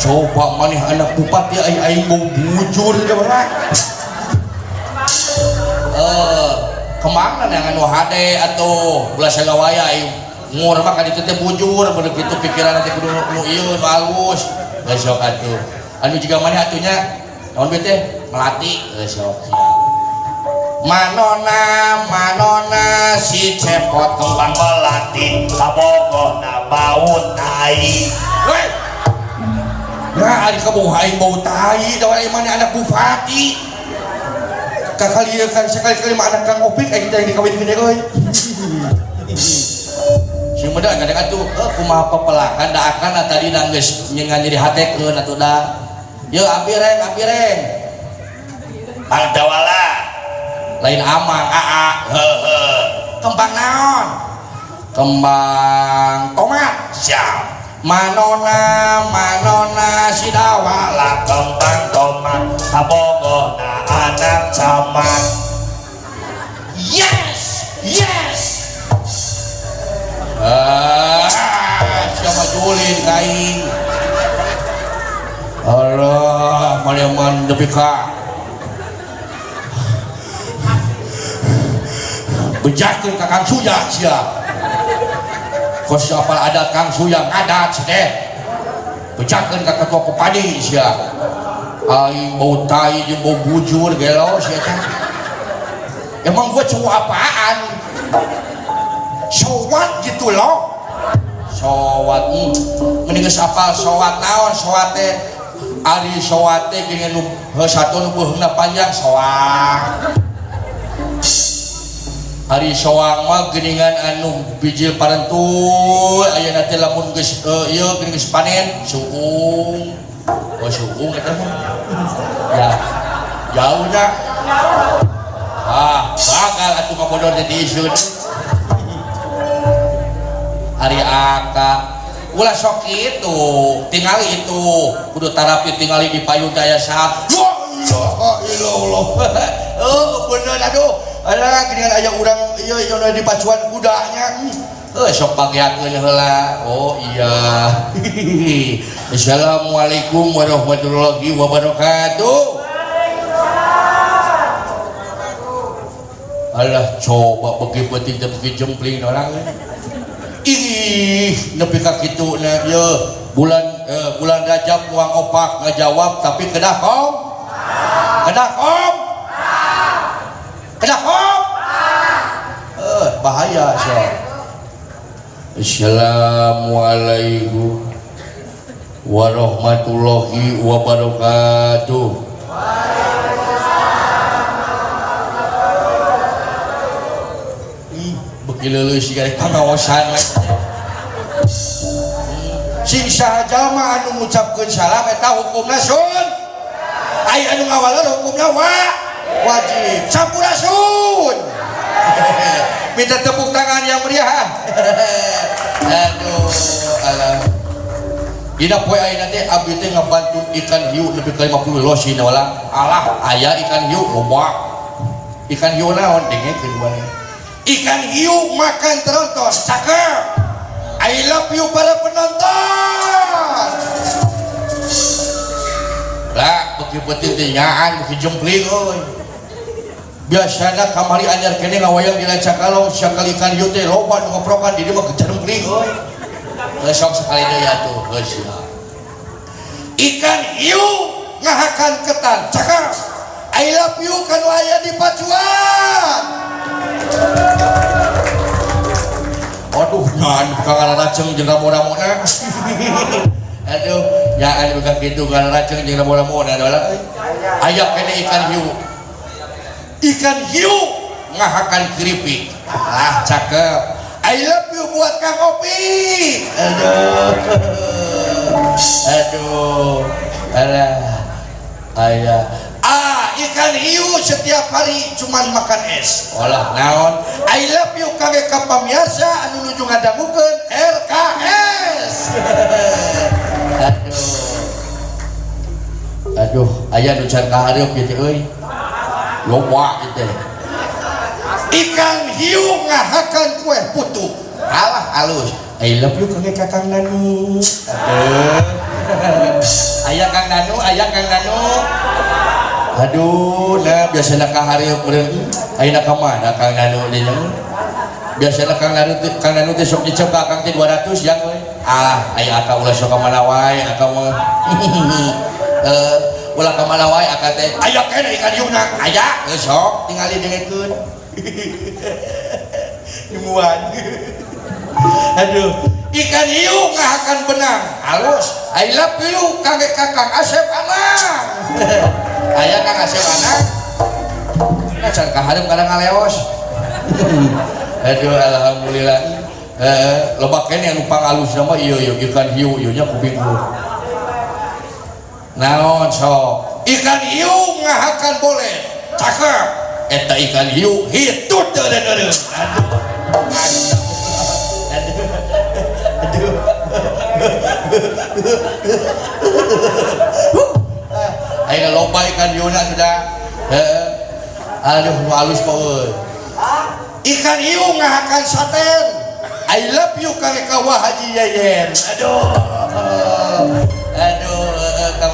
coba maneh anak bupati aing mau bujur ulah kemana yang anu hade atau ulah sagawaya ngur mah kaditu teh bujur bener kitu pikiran teh kudu nu ieu halus geus sok atuh anu jiga maneh atunya naon we teh melati geus sok manona si cepot kembang melati kabogona bau tai we nah ari kabogoh aing bau tai da aing maneh anak bupati kakali kan sekali-kali mah anak Kang Opik aing teh dikawin gede euy si muda kadang atuh kumaha pepelakan da akan tadi na geus nyengan jadi hatekeun atuh da yeuh abi reng Mang Dawala lain amang aa heuh kembang naon kembang tomat siap manona si dawala kembang tomat kabogona anak camat yes siapa julin kain Allah mana debika bejakeun ka Kang Suya sia kos apal adat Kang Suya adat teh bejakeun ka ketua Kopadi sia aing bau tai jeung bau bujur gelo sia teh emang gua cowok apaan sowat gitu loh sowat mending geus apal sowat naon sowat teh ari sowat teh geuning nu satu nu beuheungna panjang soang hari soang mah geuningan anu bijil parentul ayeuna teh lamun geus ieu geuning geus panen suung suung eta mah ya jauhnya bakal atuh kabodor teh diisun hari aka ulah sok itu tingali itu kudu tarapi tingali di payung daya sah ya ilah bener aduh ada dengan aya urang ieu di pacuan kudanya sok pagiakeun heula oh iya Assalamualaikum warahmatullahi wabarakatuh alah coba bagi peuting teh bagi jempling orang ih nepi ka kituna ye bulan Rajab muang opak ngajawab tapi kedah kom bahaya sih. Assalamualaikum warahmatullahi wabarakatuh. Begileuleus siga pangaosan sing saha mah anu ngucapkeun salam eta hukumna sun ai anu ngawaleun hukumna wajib sampurasun minta tepuk tangan yang meriah aduh alah dina poe ayeuna teh abdi teh ngabantu ikan hiu lebih ka 50 losi na wala alah aya ikan hiu loba ikan hiu naon dengekeun bae ikan hiu makan teronton cakep I love you para penonton. Lah, beki penting tinyaan, beki jempling euy. Biasana kamari anyar kene ngawayang dina Cakalong sakalikan ieu teh loba nu ngoprokan di dieu mah jempling euy. Sok sekali deui atuh, geus ya. Ikan hiu ngahakan ketan, cakap. I love you kan aya di pacuan. Aduh, nyan ka raceng jeung ramona-mona. Aduh, jangan bukan gitu kan raceng jeung ramona-mona adalah aya kene ikan hiu. Ikan hiu ngahakan keripik. Ah, cakep. I love you buat Kang Opi. Aduh. Alah. Aya. Ikan hiu setiap hari cuman makan es. Olah naon? I love you kage ka pamiarsa anu nuju ngadangukeun RKS. Aduh, aya nu can kahareup ieu teh euy. Loba ieu teh. Ikan hiu ngahakan kue putu. Alah halus. I love you kage Kakang Nanu. Aya Kang Nanu, aya Kang Nanu. Aduh, nah biasanya kahareup meureun ayeuna ka mana Kang Nanu deui. Biasana Kang Nanu teh sok dicep ka Kang teh 200 yang we. Aya aka ulah sok ka mana wae, aka mah. Ulah ka mana wae aka teh. Aya kene ikan hiuna, aya, geus sok tingali dengekeun. Himuan. Aduh, ikan hiu ngahakan benang halus. I love you kage Kakang Asep Anang. Aya Kang Asep Anang. Can kahareup kadang ngaleos. Aduh, alhamdulillah. Loba kene anu pangalusna mah ieu ikan hiu ieu nya kuping lu. Naon sok? Ikan hiu ngahakan boleh. Cakep. Eta ikan hiu hitut teu deureun. Aduh. Ayo loba ikan hiuna sudah. Aduh, nu alus kok euy. Ikan hiu ngahakan saten. I love you kage ka Haji Yayen. Aduh, ka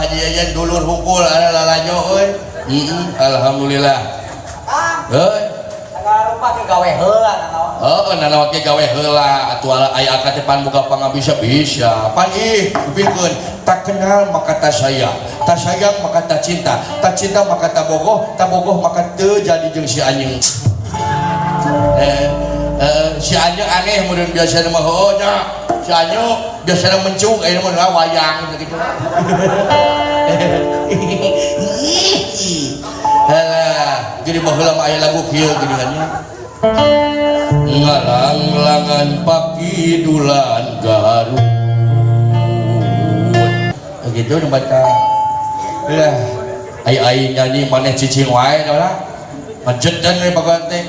Haji Yayen dulur hungkul ada lalajo euy. Alhamdulillah. Euy. Lupa ke gawe heula nanawa ke gawe heula atuh aya aka teh pan boga pangabisa-bisa. Pan kupingkeun tak kenal maka tak sayang maka tak cinta maka tak bogoh maka teu jadi jeung si anjeung. Si anjeung aneh mun biasana mah heuh nya. Si anjeung biasana mencuk aya mun wayang gitu. Halah, gini mah heula mah aya lagu kieu geuningannya. Ngalang-langan paki dulan Garut. Begitu nu baca. Lah, ai nyanyi maneh cicing wae lah. Majedan we bagan teh.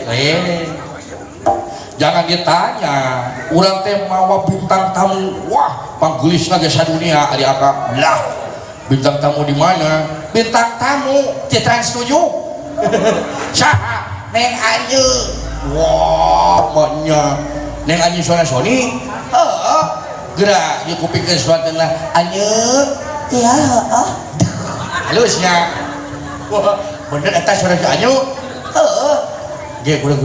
Jangan ditanya, urang teh mawa bintang tamu. Wah, panggelisna ge sadunia ari aka. Lah, bintang tamu di mana? Bintang tamu di Trans 7. Saha? Neng Ayu. Wah, maknya Neng Ayu Sony. Heeh. Gerak ieu kupingkeun suatana Ayu. Ya, heeh. Halusnya. Wah, bener eta suara si Ayu. Heeh. Ge gurang.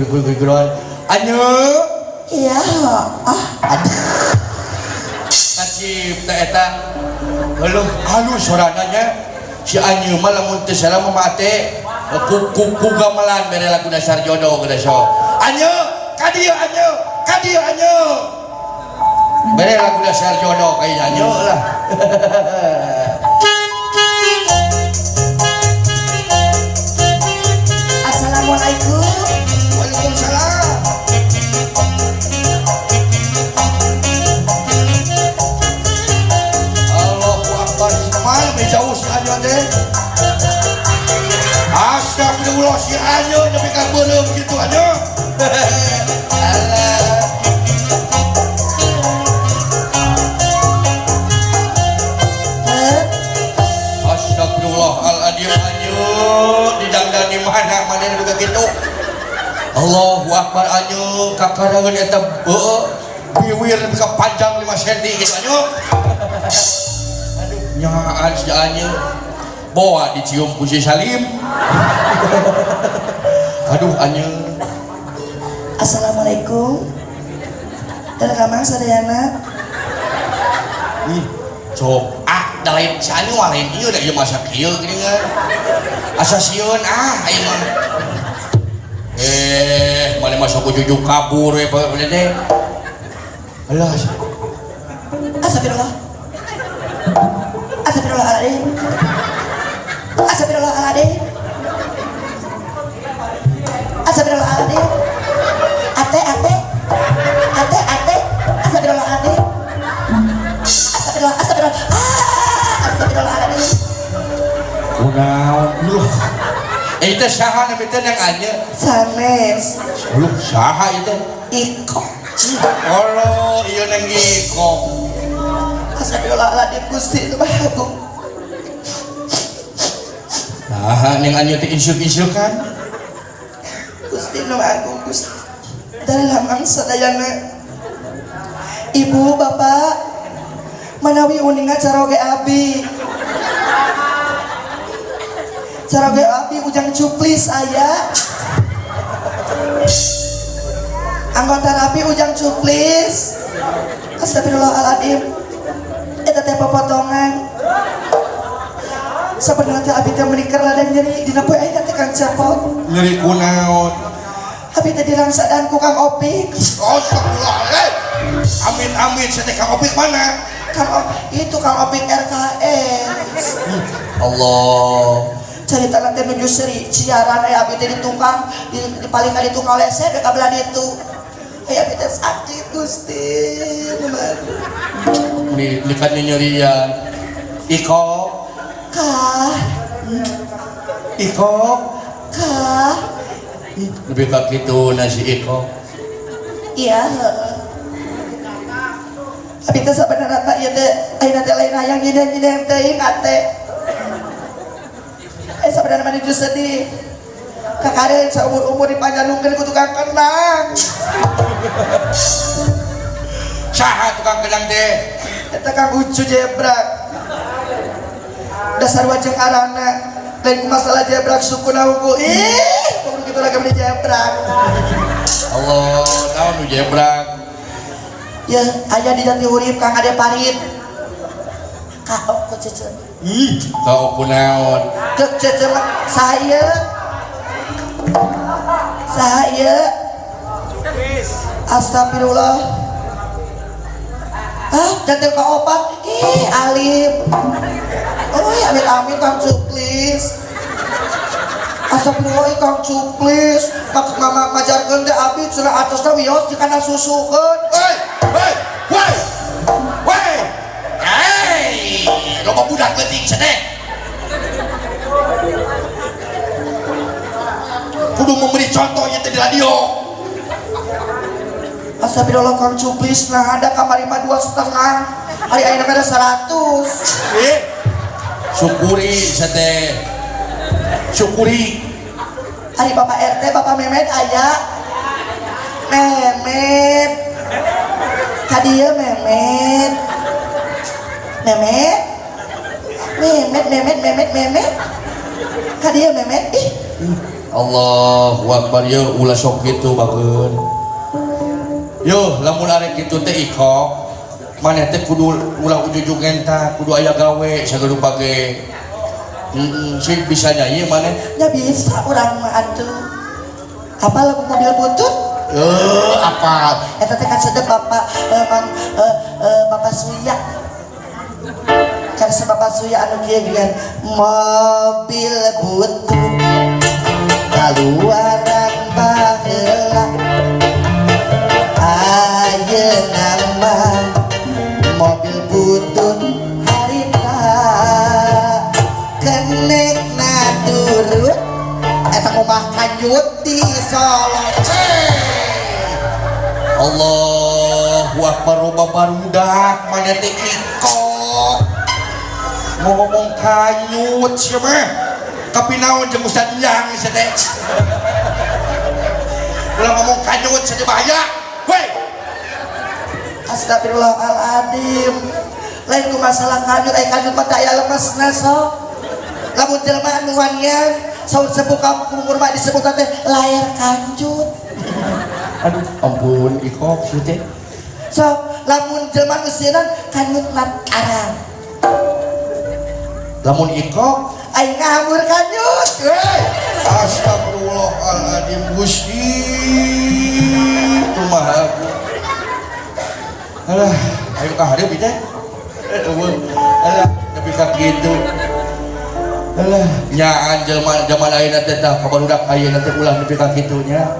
Ayu. Ya, heeh. Aduh. Nasib teh eta heuh halus suarana nya. Si Anyu mah lamun teu salah mah teh ku gamelan mere lagu dasar jodoh geus sok. Anyu, ka dieu Anyu. Mere lagu dasar jodoh ka Anyu lah. Assalamualaikum. Waalaikumsalam. Allahu Akbar. Mal jauh si Anyu teh. Astagfirullah si Anyu tapi ka beuleuh gitu Anyu. Alah. Astagfirullahaladzim Anyu didangdang di mana juga gitu. Allahu Akbar Anyu kakarangan eta biwir ke panjang 5 cm gitu anyuk. Aduh nyaan si anyuk bawa dicium ku si Salim. Aduh anyuk. Assalamualaikum. Dan kamang sadayana. Cok da lain si anyuk lain ieu da ieu masak ieu geuningan. Asa sieun ayo mah. Mana masuk ke jujuk kabur ya Pak Dede. Alah. Astagfirullah. Astagfirullahaladzim. Astagfirullahaladzim. Astagfirullahaladzim. Ate. Astagfirullahaladzim. Astagfirullahaladzim. Kunaon lu. Itu saha na beten yang anya. Sanes. Lu saha itu? Iko. Allah, iya neng Iko. Astagfirullahaladzim Gusti Subhanahu Agung. Nah, neng anya teh insuk-insuk kan? Gusti Subhanahu Agung Gusti. Dalam sadayana. Ibu, bapak, manawi uningan caroge abi. Caroge abi ujang cuplis aya. Anggota rapi ujang cuplis. Astagfirullahaladzim. Eta teh potongan. Sabenerna teh abi teh menikar dan nyeri dina poe aya teh Kang Cepot. Nyeri kunaon? Abi teh dirangsadaan ku Kang Opik. Astagfirullahaladzim. Amin saya teh Kang Opik mana? Kang Opik RKS. Allah. Cerita nanti menuju seri siaran aya abi teh di tukang di paling kali tukang lese dek kabelah ditu. Aya abi teh sakit Gusti. Ini kan nyerian. Iko. Kah. Iko. Kah. Lebih ke gitu nasi Iko. Iya, heeh. Abi teh sabenerna teh ieu teh ayeuna teh lain hayang nyideng-nyideng teh ingat teh. Sabenerna mah ditu sedih. Kakaren saumur-umur dipanjanungkeun ku tukang kenang. Saha tukang kenang teh? Eta Kang Ucu Jebrak. Dasar wajeng arana lain ku masalah Jebrak sukuna hukum. Kudu kitu lagi beli Jebrak. Allah, naon nu Jebrak? Ya, aya di Jati Urip Kang Ade Parit. Kaok ku cece. Kau kunaon? Kek cece saya. Astagfirullah. Jantel ka opat. Alim. Oh, amit-amit Kang Cuplis. Astagfirullah Kang Cuplis. Maksud mama ngajarkeun teh abi cenah atosna wios dikana susukeun. Woi. Hei, loba budak leutik cenah. Kudu memberi contoh ieu teh di radio. Astagfirullah Kang Cuplis nah ada kamari mah 2,5. Hari ayeuna mah 100. Syukuri teh. Syukuri. Hari Bapak RT, Bapak Memet aya. Memet. Kadieu Memet. Kadieu Memet. Allahu Akbar yo ulah sok kitu bageun. Yo lamun arek kitu teh Iko, maneh teh kudu ulah ujug enta, kudu aya gawe sagede bage. Sih bisa nyanyi maneh? Ya bisa urang mah atuh. Apa lagu mobil butut? Apa? Eta teh kan sedep Bapak Bapak Suya. Karena Bapak Suya anu kieu geus mobil butut kaluaran baheula ayeuna mah mobil butut harita kenekna turut eta kumah kanjut di Solo. Allahu Akbar barudak maneh teh Iko. Ngomong kanyut sia mah. Kapinaon jeung Ustaz Njang sia teh. Ulah ngomong kanyut saja bahaya. Woi. Astagfirullahaladzim. Lain ku masalah kanjut, kanjut mah daya lemes naso. Lamun jelema nuannya saur sepuh kampung kurma disebut teh layar kanjut. Aduh, ampun ikok sih teh. So, lamun jelema usiran kanjut mat arang. Lamun ikok Aing ngawur kanjut. astagfirullahaladzim Gusti kumaha aku. Alah, ayo ka hareup teh. Alah, tapi ka kitu. Alah, nyaan jelema zaman ayeuna teh tah kabarudak ayeuna teh ulah nepi ka kitu nya.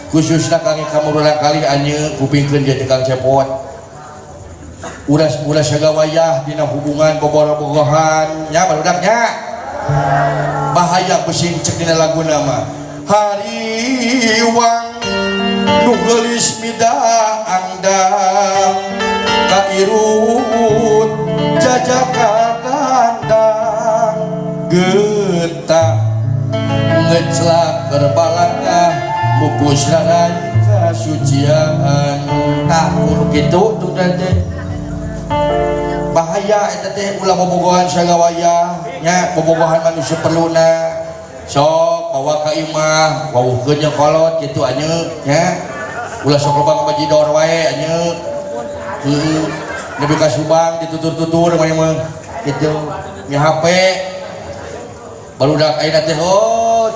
Khususna kami kamurulang kali anjeun kupingkeun dia tukang cepot. Uras sagawayah dina hubungan bobogoh-bogohan nya barudaknya. Bahaya besing cek dina laguna mah. Hariwang nu geulis midaangda ka irut jajaka gandang getah ngeclak berbalangah mupusna rai kasucian tah kudu kitu tuh teh bahaya eta teh ulah bobogohan sagawaya nya bobogohan manusia perluna sok bawa ka imah wawuhkeun jeung kolot kitu anjeun nya ulah sok loba ngabajidor wae anjeun nepi ka subang ditutur-tutur mah kitu nya HP barudak ayeuna teh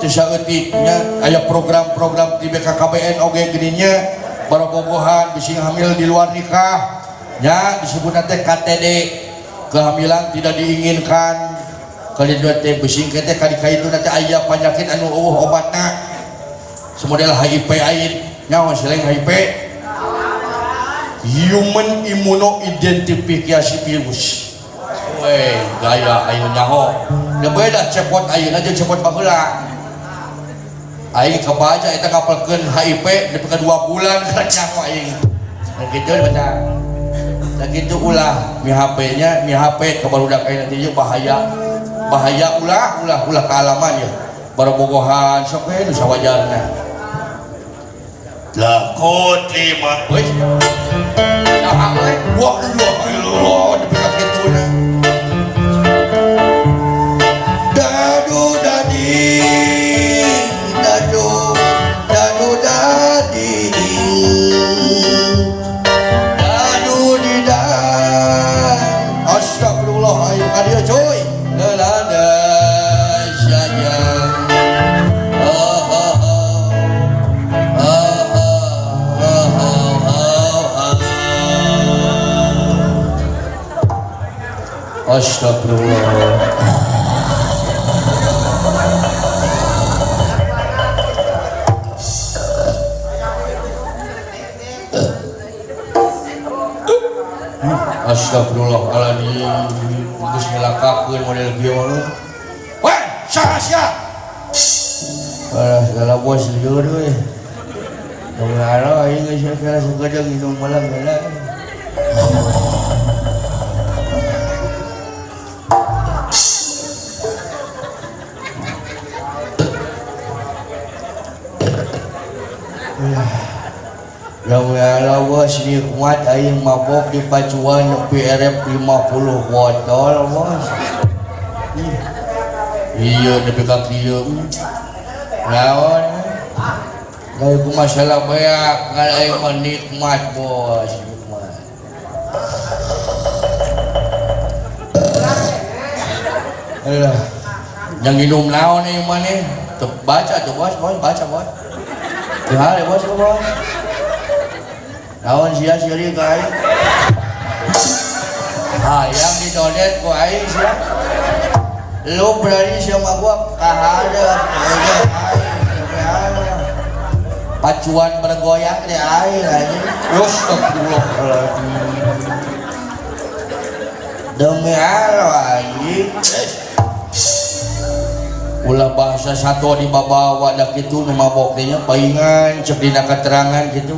teu saeutik nya aya program-program di BKKBN oge geuninnya barobogohan bisi hamil di luar nikah nya disebut teh KTD kehamilan tidak diinginkan kali dua teh bisi teh kali kaitu teh aya penyakit anu obatna semodel HIV ain nyawa selain HIV human immunoidentification virus weh gaya ayeuna nyaho da beda cepot ayeuna jeung cepot baheula aing kabaca eta ngapalkeun HIV nepi ka 2 bulan karek nyaho aing kitu baca gitu ulah mi HP nya mi HP kabarudak ayeuna teh bahaya ulah kealaman ya barobogohan sok we nu sawajarna lakot lima weh nah we wa ilallah nepi ka kituna dadu dadi dadu dadi astagfirullah ayo kadia coy lelada saja astagfirullah astagfirullahaladzim geus ngelakakeun model kieu mah weh saha sia segala bos lieur we ngaro aing geus segala sugadeng minum malam heula Yang bos nikmat aing mabok di pacuan nepi RF 50 botol bos. Iya nepi ka kieu. Naon? Lain ku masalah beak ngan aing mah nikmat bos, nikmat. Alah. Yang minum naon ieu mah nih? Baca tuh bos, baca bos. Teu hale bos. Naon sia-sia di ka aing hayang didodet ku aing sia lu berani sama gua kahadeut aing pacuan bergoyang di aing anjing astagfirullahaladzim demi Allah anjing ulah bahasa satu di babawa dak kitu nu mabok teh nya paingan cek dina keterangan gitu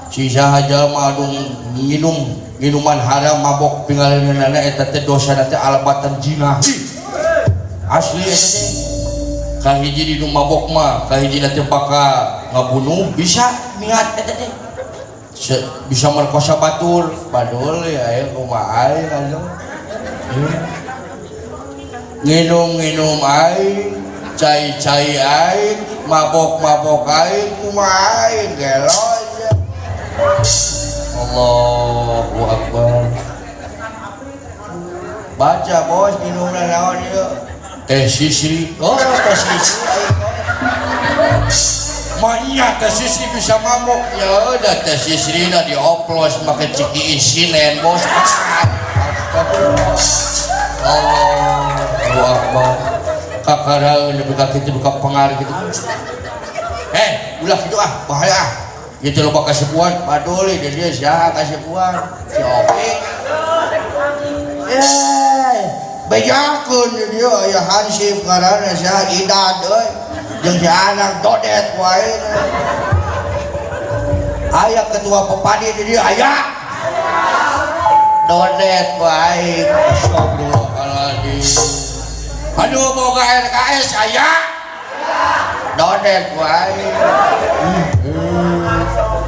sisa aja madung minuman haram mabok pinggalinana eta teh dosana teh alabatan jinah asli eta teh kahiji di nu mabok mah kahiji teh bakal ngabunuh bisa niat eta teh bisa merkosa batur padul ya kumaha aing atuh nginum aing cai aing mabok aing kumaha aing gelo aja Allahu Akbar baca bos minumna naon ieu teh sisri oh teh sisri maknya teh sisri bisa mabok ya udah teh sisri na dioplos make ciki insinen bos Allahu Akbar kakaraeun buka kitu buka pengaruh gitu ulah gitu bahaya gitu loba kasepuan paduli dia sia kasepuan si Opik bejakeun dia aya Hansip ngaranna sia Idad euy jeung si anak Dodet wae aya ketua pepadi di dia aya Dodet wae astagfirullahaladzim aduh boga RKS aya Dodet wae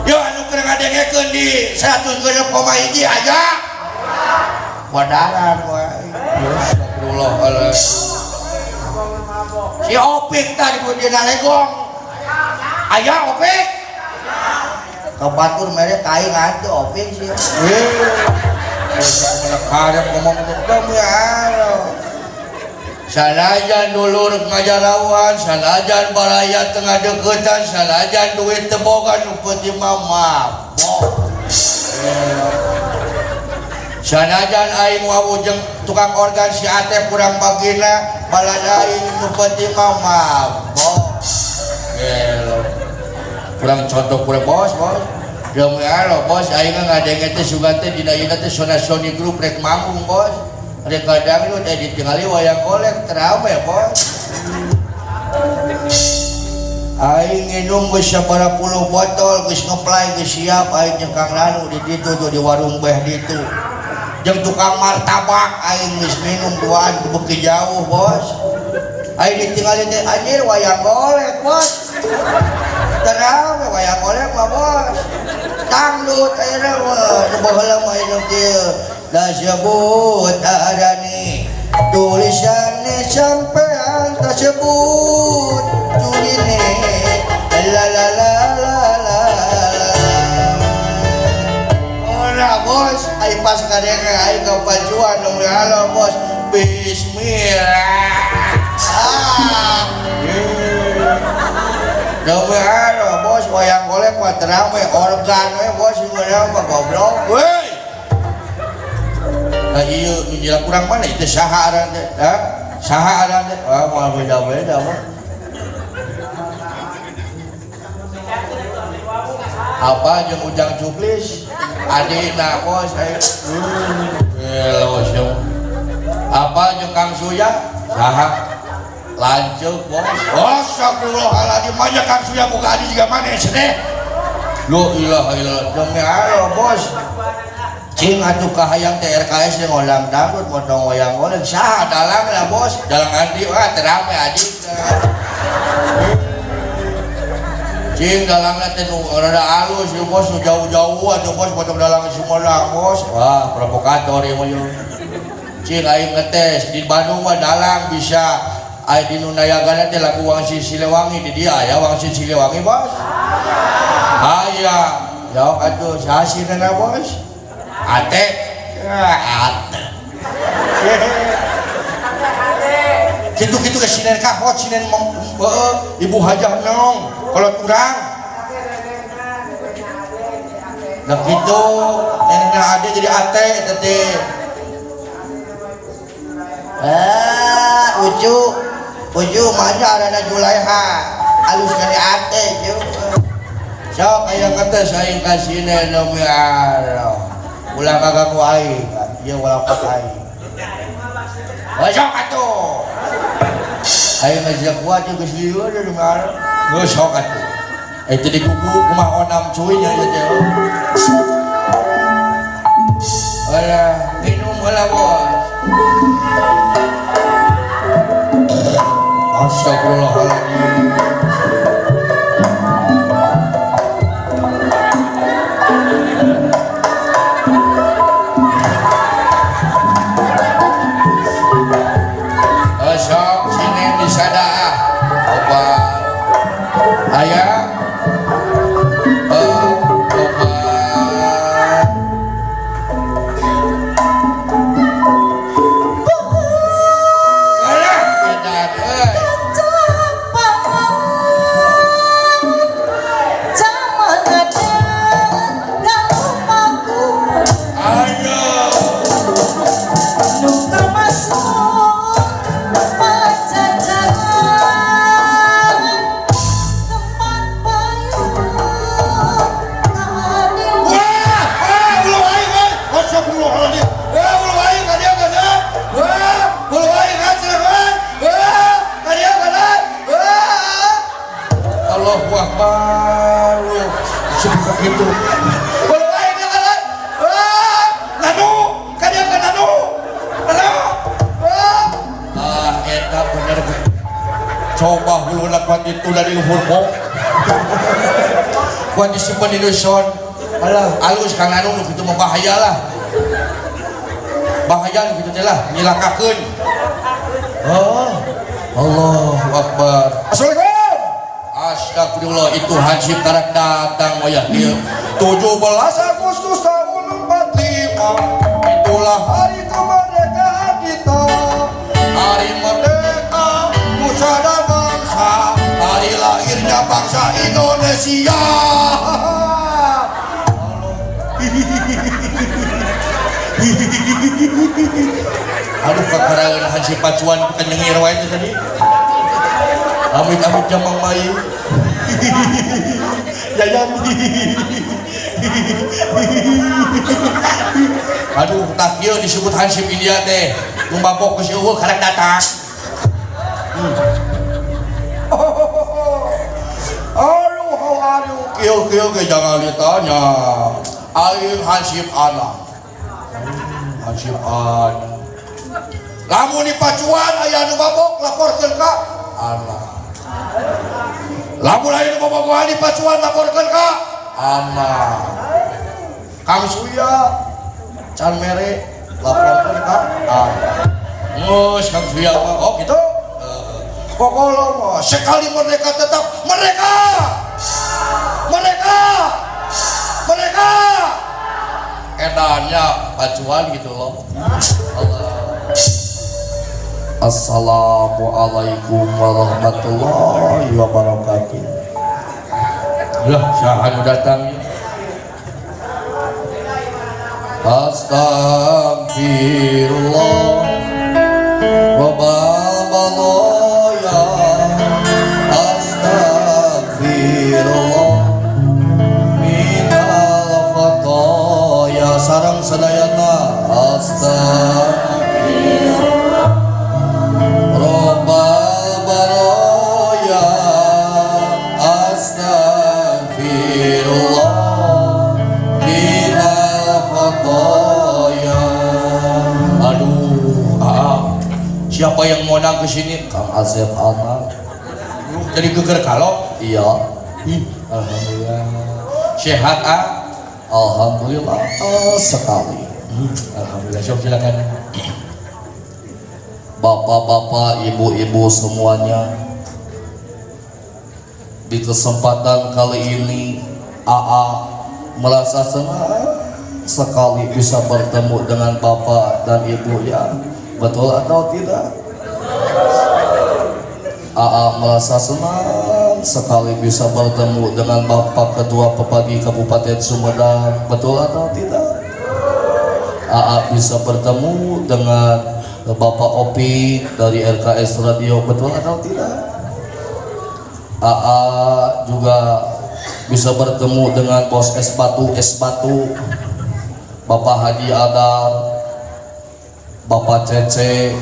yo anu keur ngadengekeun di 106,1 aya wadaran wae astagfirullahaladzim si Opik tadi dina legong aya Opik kabatur mere kaing atuh Opik sih karep ngomong itu kamu ya sanajan dulur ngajarawan sanajan baraya tengah deketan sanajan duit tebogan nu peuting mama sanajan aing wawujeng tukang organ si Atep kurang bagina balada aing nu penting mama kurang contoh kurang bos demi Allah bos aing ngadenge teh sugan teh dina ieu teh Sony Group rek manggung bos rek kadang nu teh ditinggali wayang golek terame bos aing nginum geus sabaraha puluh botol geus ngeplay geus siap aing jeung Kang Ranu di ditu tuh di warung beh ditu jeung tukang martabak aing geus minum duaan ku beuki jauh bos aing ditinggali teh anjir wayang golek bos terame wayang golek mah bos dangdut ayeuna nu baheula mah hidup dieu da sebut adani tulisannya sampean tersebut tuline la la la la la ora bos ai pas kadenge ai ka pajuan nu halo bos bismillah Demi Allah bos wayang golek mah terame organ we bos geus mah goblok weh ieu nu jila kurang mana itu saha aran teh saha aran teh moal beda-beda mah apa jeung Ujang Cuklis adina bos los apa jeung Kang Suya saha lanceuk bos astagfirullahaladzim manya Kang Suya boga adi juga mana sedeh lo ilaha illallah demi Allah bos cing atuh kahayang teh RKS yang ngolang dangdut modong wayang golek saha dalang lah bos dalang andi terame aja cing dalangna teh nu rada alus ya bos nu jauh-jauh atuh bos modong dalang Sumedang bos wah provokator ieu mah cing aing ngetes di Bandung mah dalang bisa ai di Nundayagana teh lagu Wangsi Siliwangi di dia aya Wangsi Siliwangi bos aya jawab atuh saha sirena bos Ate gitu-gitu ke sinen kahot sinen ibu hajah nong kalau kurang nah gitu neneknya ade jadi ate tete uju manja ada Julaiha alus kali ate so kayak ngetes aing kasine nomi Allah ulah kagak ku aing ieu ulah pak aing sok atuh aing geus kuat jeung geus lieur di mana geus sok atuh itu di kuku kumaha onam cuy nya ieu teh alah minum heula bos astagfirullahaladzim malu sebut gitu baru lain ya kan nanu kan dia kan nanu eta bener coba hulu lakukan itu dari luhur mo kuat disimpan di dusun alah alus kang anu gitu mah bahaya lah bahaya gitu teh lah nyilakakeun Allahu Akbar. Assalamualaikum. Astagfirullah, itu Hansip tarak datang wayah dia 17 Agustus tahun 45. Itulah hari kemerdekaan kita, hari merdeka nusa dan bangsa, hari lahirnya bangsa Indonesia. Aduh kakarangan Hansip Pacuan bukan nyengir wae itu tadi. Amit-amit jamang mai. Jajan. Aduh tak ieu disebut Hansip India teh. Nu mabok geus eueuh karek datang. Aduh how are you? Kieu ge jangan ditanya. Aing Hansip anak. Hansip anak. Lamun di Pacuan aya nu mabok laporkeun ka anak. Lamun aya nu mabok di Pacuan laporkeun ka anak. Kang Suya can mere laporkeun ka anak. Geus Kang Suya mah oh kitu. Pokoknya mah sekali merdeka tetap merdeka. Merdeka. Merdeka. Edannya Pacuan gitu loh. Allah. Assalamualaikum warahmatullahi wabarakatuh. Lah, syahan datang. Astagfirullah wa babaloya. Astagfirullah minal khotoya sareng sadayana. Astagfirullah siapa yang mau nang kesini? Kang Asep Alma. Jadi geger kalok? Iya. Alhamdulillah. Sehat alhamdulillah sekali. Alhamdulillah. Silakan. Bapak-bapak, ibu-ibu semuanya, di kesempatan kali ini AA merasa senang sekali bisa bertemu dengan bapak dan ibu ya. Betul atau tidak? AA merasa senang sekali bisa bertemu dengan Bapak Ketua Pepadi Kabupaten Sumedang. Betul atau tidak? AA bisa bertemu dengan Bapak Opi dari RKS Radio. Betul atau tidak? AA juga bisa bertemu dengan Bos Es Batu Bapak Haji Adar, Bapak Cece,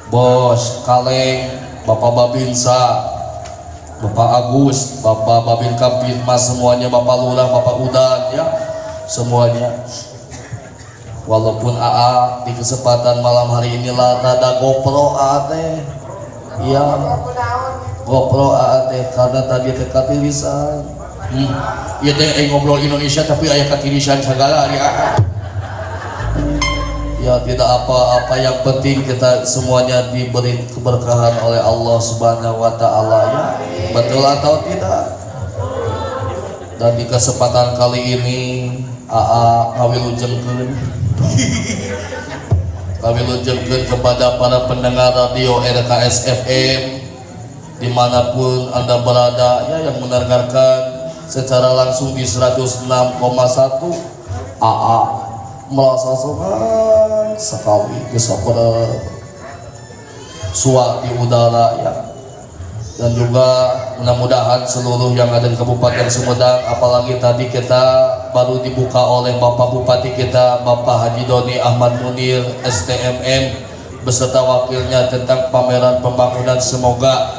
Bos Kaleng, Bapak Babinsa, Bapak Agus, Bapak Babin Kampitmas, semuanya, Bapak Lurah, Bapak Udan, ya semuanya. Walaupun AA di kesempatan malam hari inilah rada GoPro ate, ya GoPro ate karena tadi dekat irisan. Iya teh ngobrol Indonesia tapi aya katirisan segala ya. Ya tidak apa-apa, yang penting kita semuanya diberi keberkahan oleh Allah Subhanahu wa taala ya. Betul atau tidak? Dan di kesempatan kali ini AA ngawilujengkeun kepada para pendengar radio RKS FM dimanapun Anda berada ya, yang mendengarkan secara langsung di 106,1. AA merasa senang sekali bisa bersuara di udara ya, dan juga mudah-mudahan seluruh yang ada di Kabupaten Sumedang, apalagi tadi kita baru dibuka oleh Bapak Bupati kita Bapak Haji Doni Ahmad Munir STMM beserta wakilnya tentang pameran pembangunan. Semoga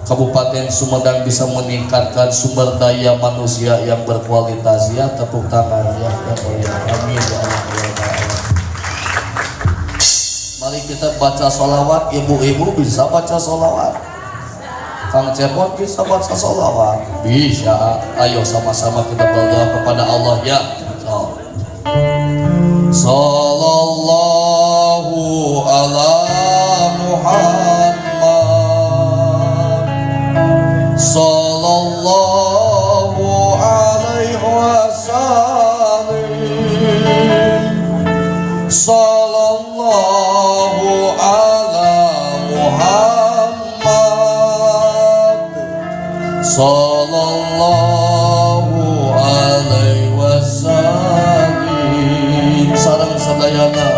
Kabupaten Sumedang bisa meningkatkan sumber daya manusia yang berkualitas. Ya, tepuk tangan ya. Amin ya Allah. Mari kita baca sholawat. Ibu-ibu bisa baca sholawat. Kang Cepot bisa baca sholawat. Bisa. Ayo sama-sama kita berdoa kepada Allah ya. Sallallahu ala Muhammad, sallallahu alaihi wasallam, sallallahu ala Muhammad, sallallahu alaihi wasallam. Sareng sadayana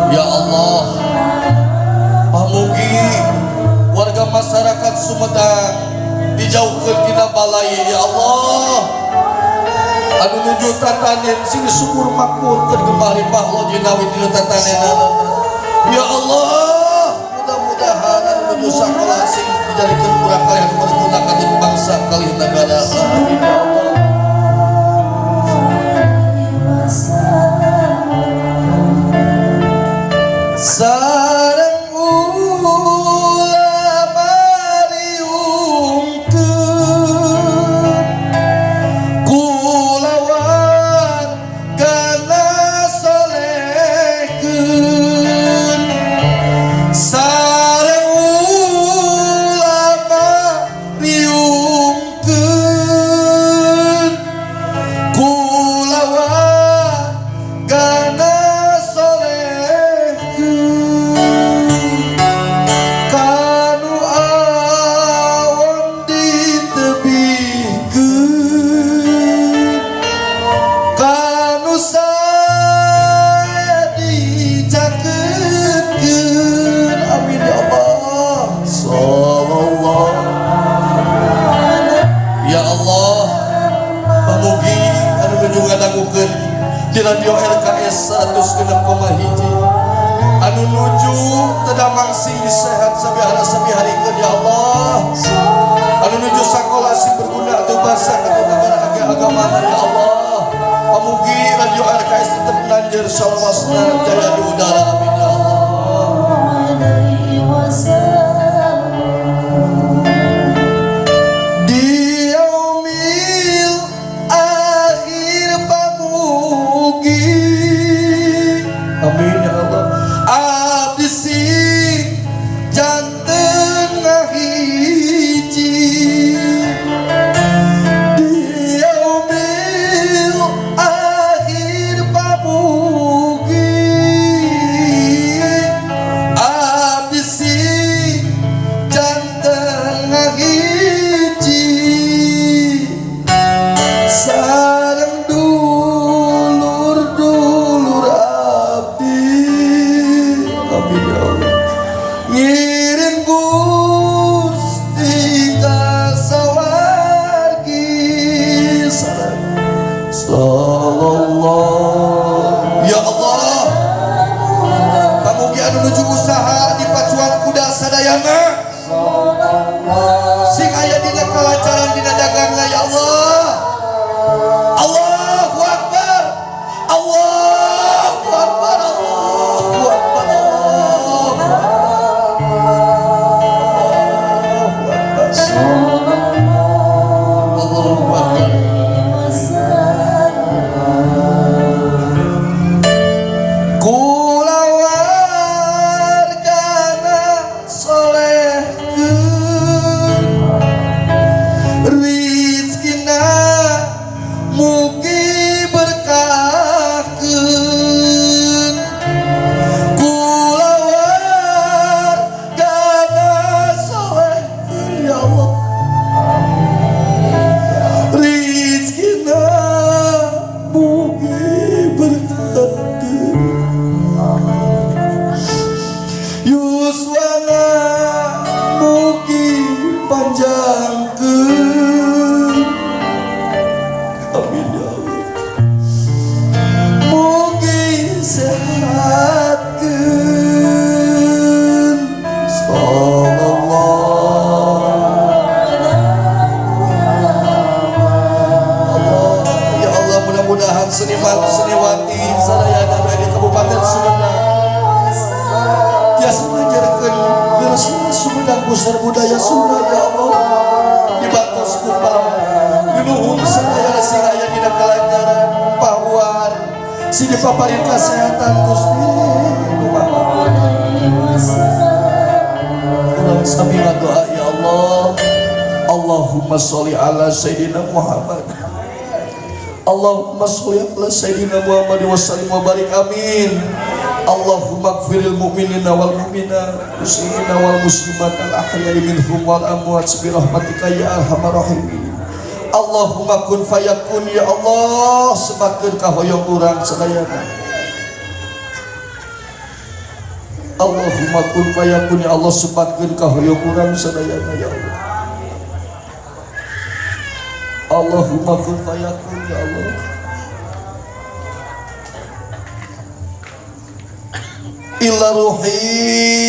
ya Allah, pamugi warga masyarakat Sumedang dijauhkeun tina balai ya Allah, anu nuju tatanen sing syukur makmur keur kembali pahlo jinawi dina tatanenana ya Allah. Mudah-mudahan anu nuju sakola sing dijadikeun murah kalian berguna kangge bangsa kalih negara. Amin ya Allah. Sareng ulama diungkeun kulawan kana solehkeun, sareng ulama diungkeun kulawan kana kanu awan ditebihkeun, kanu saya dicakeutkeun. Amin ya Allah. Sallallahu ya Allah, pamugi anu nuju ngadangukeun di radio RKS 106,1 anu nuju tedamang sing sehat sabiharikeun ya Allah, anu nuju sakola sing berguna teu basa ka negara agamana ya Allah. Pamugi radio RKS tetep nanjeur salawasna jaya di udara. Amin ya Allah. Di yaumil akhir pamugi, amin ya Allah, abdi sing janten ngahiji. Di yaumil akhir pamugi, abdi sing janten ngahiji. Sareng dulur-dulur abdi, amin ya Allah, ngiring Gusti ka sawargi. Sallallahu ya Allah, pamugi anu nuju usaha di pacuan kuda sadayana sing aya dina kalancaran dina dagangna ya Allah. Allahu Akbar, Allahu Akbar, Allahu Akbar, Allahu Akbar. besar budaya Sunda ya Allah di batas kupang di luhur sadaya siraya dina kelancaran pahuan si dipaparin kesehatan Gusti kumaha urang sami ngadoa ya Allah Allahumma sholli ala sayyidina Muhammad Allahumma sholli ala sayyidina Muhammad wa sallim wa barik amin Allahumma gfiril mu'minina wal mu'minat muslimina wal muslimat al ahya'i minhum wal amwat bi rahmatika ya arhamar rahimin Allahumma kun fayakun ya Allah sebakeun kahoyong urang sadayana Allahumma kun fayakun ya Allah sebakeun kahoyong urang sadayana ya Allah Allahumma kun fayakun ya Allah illa ruhi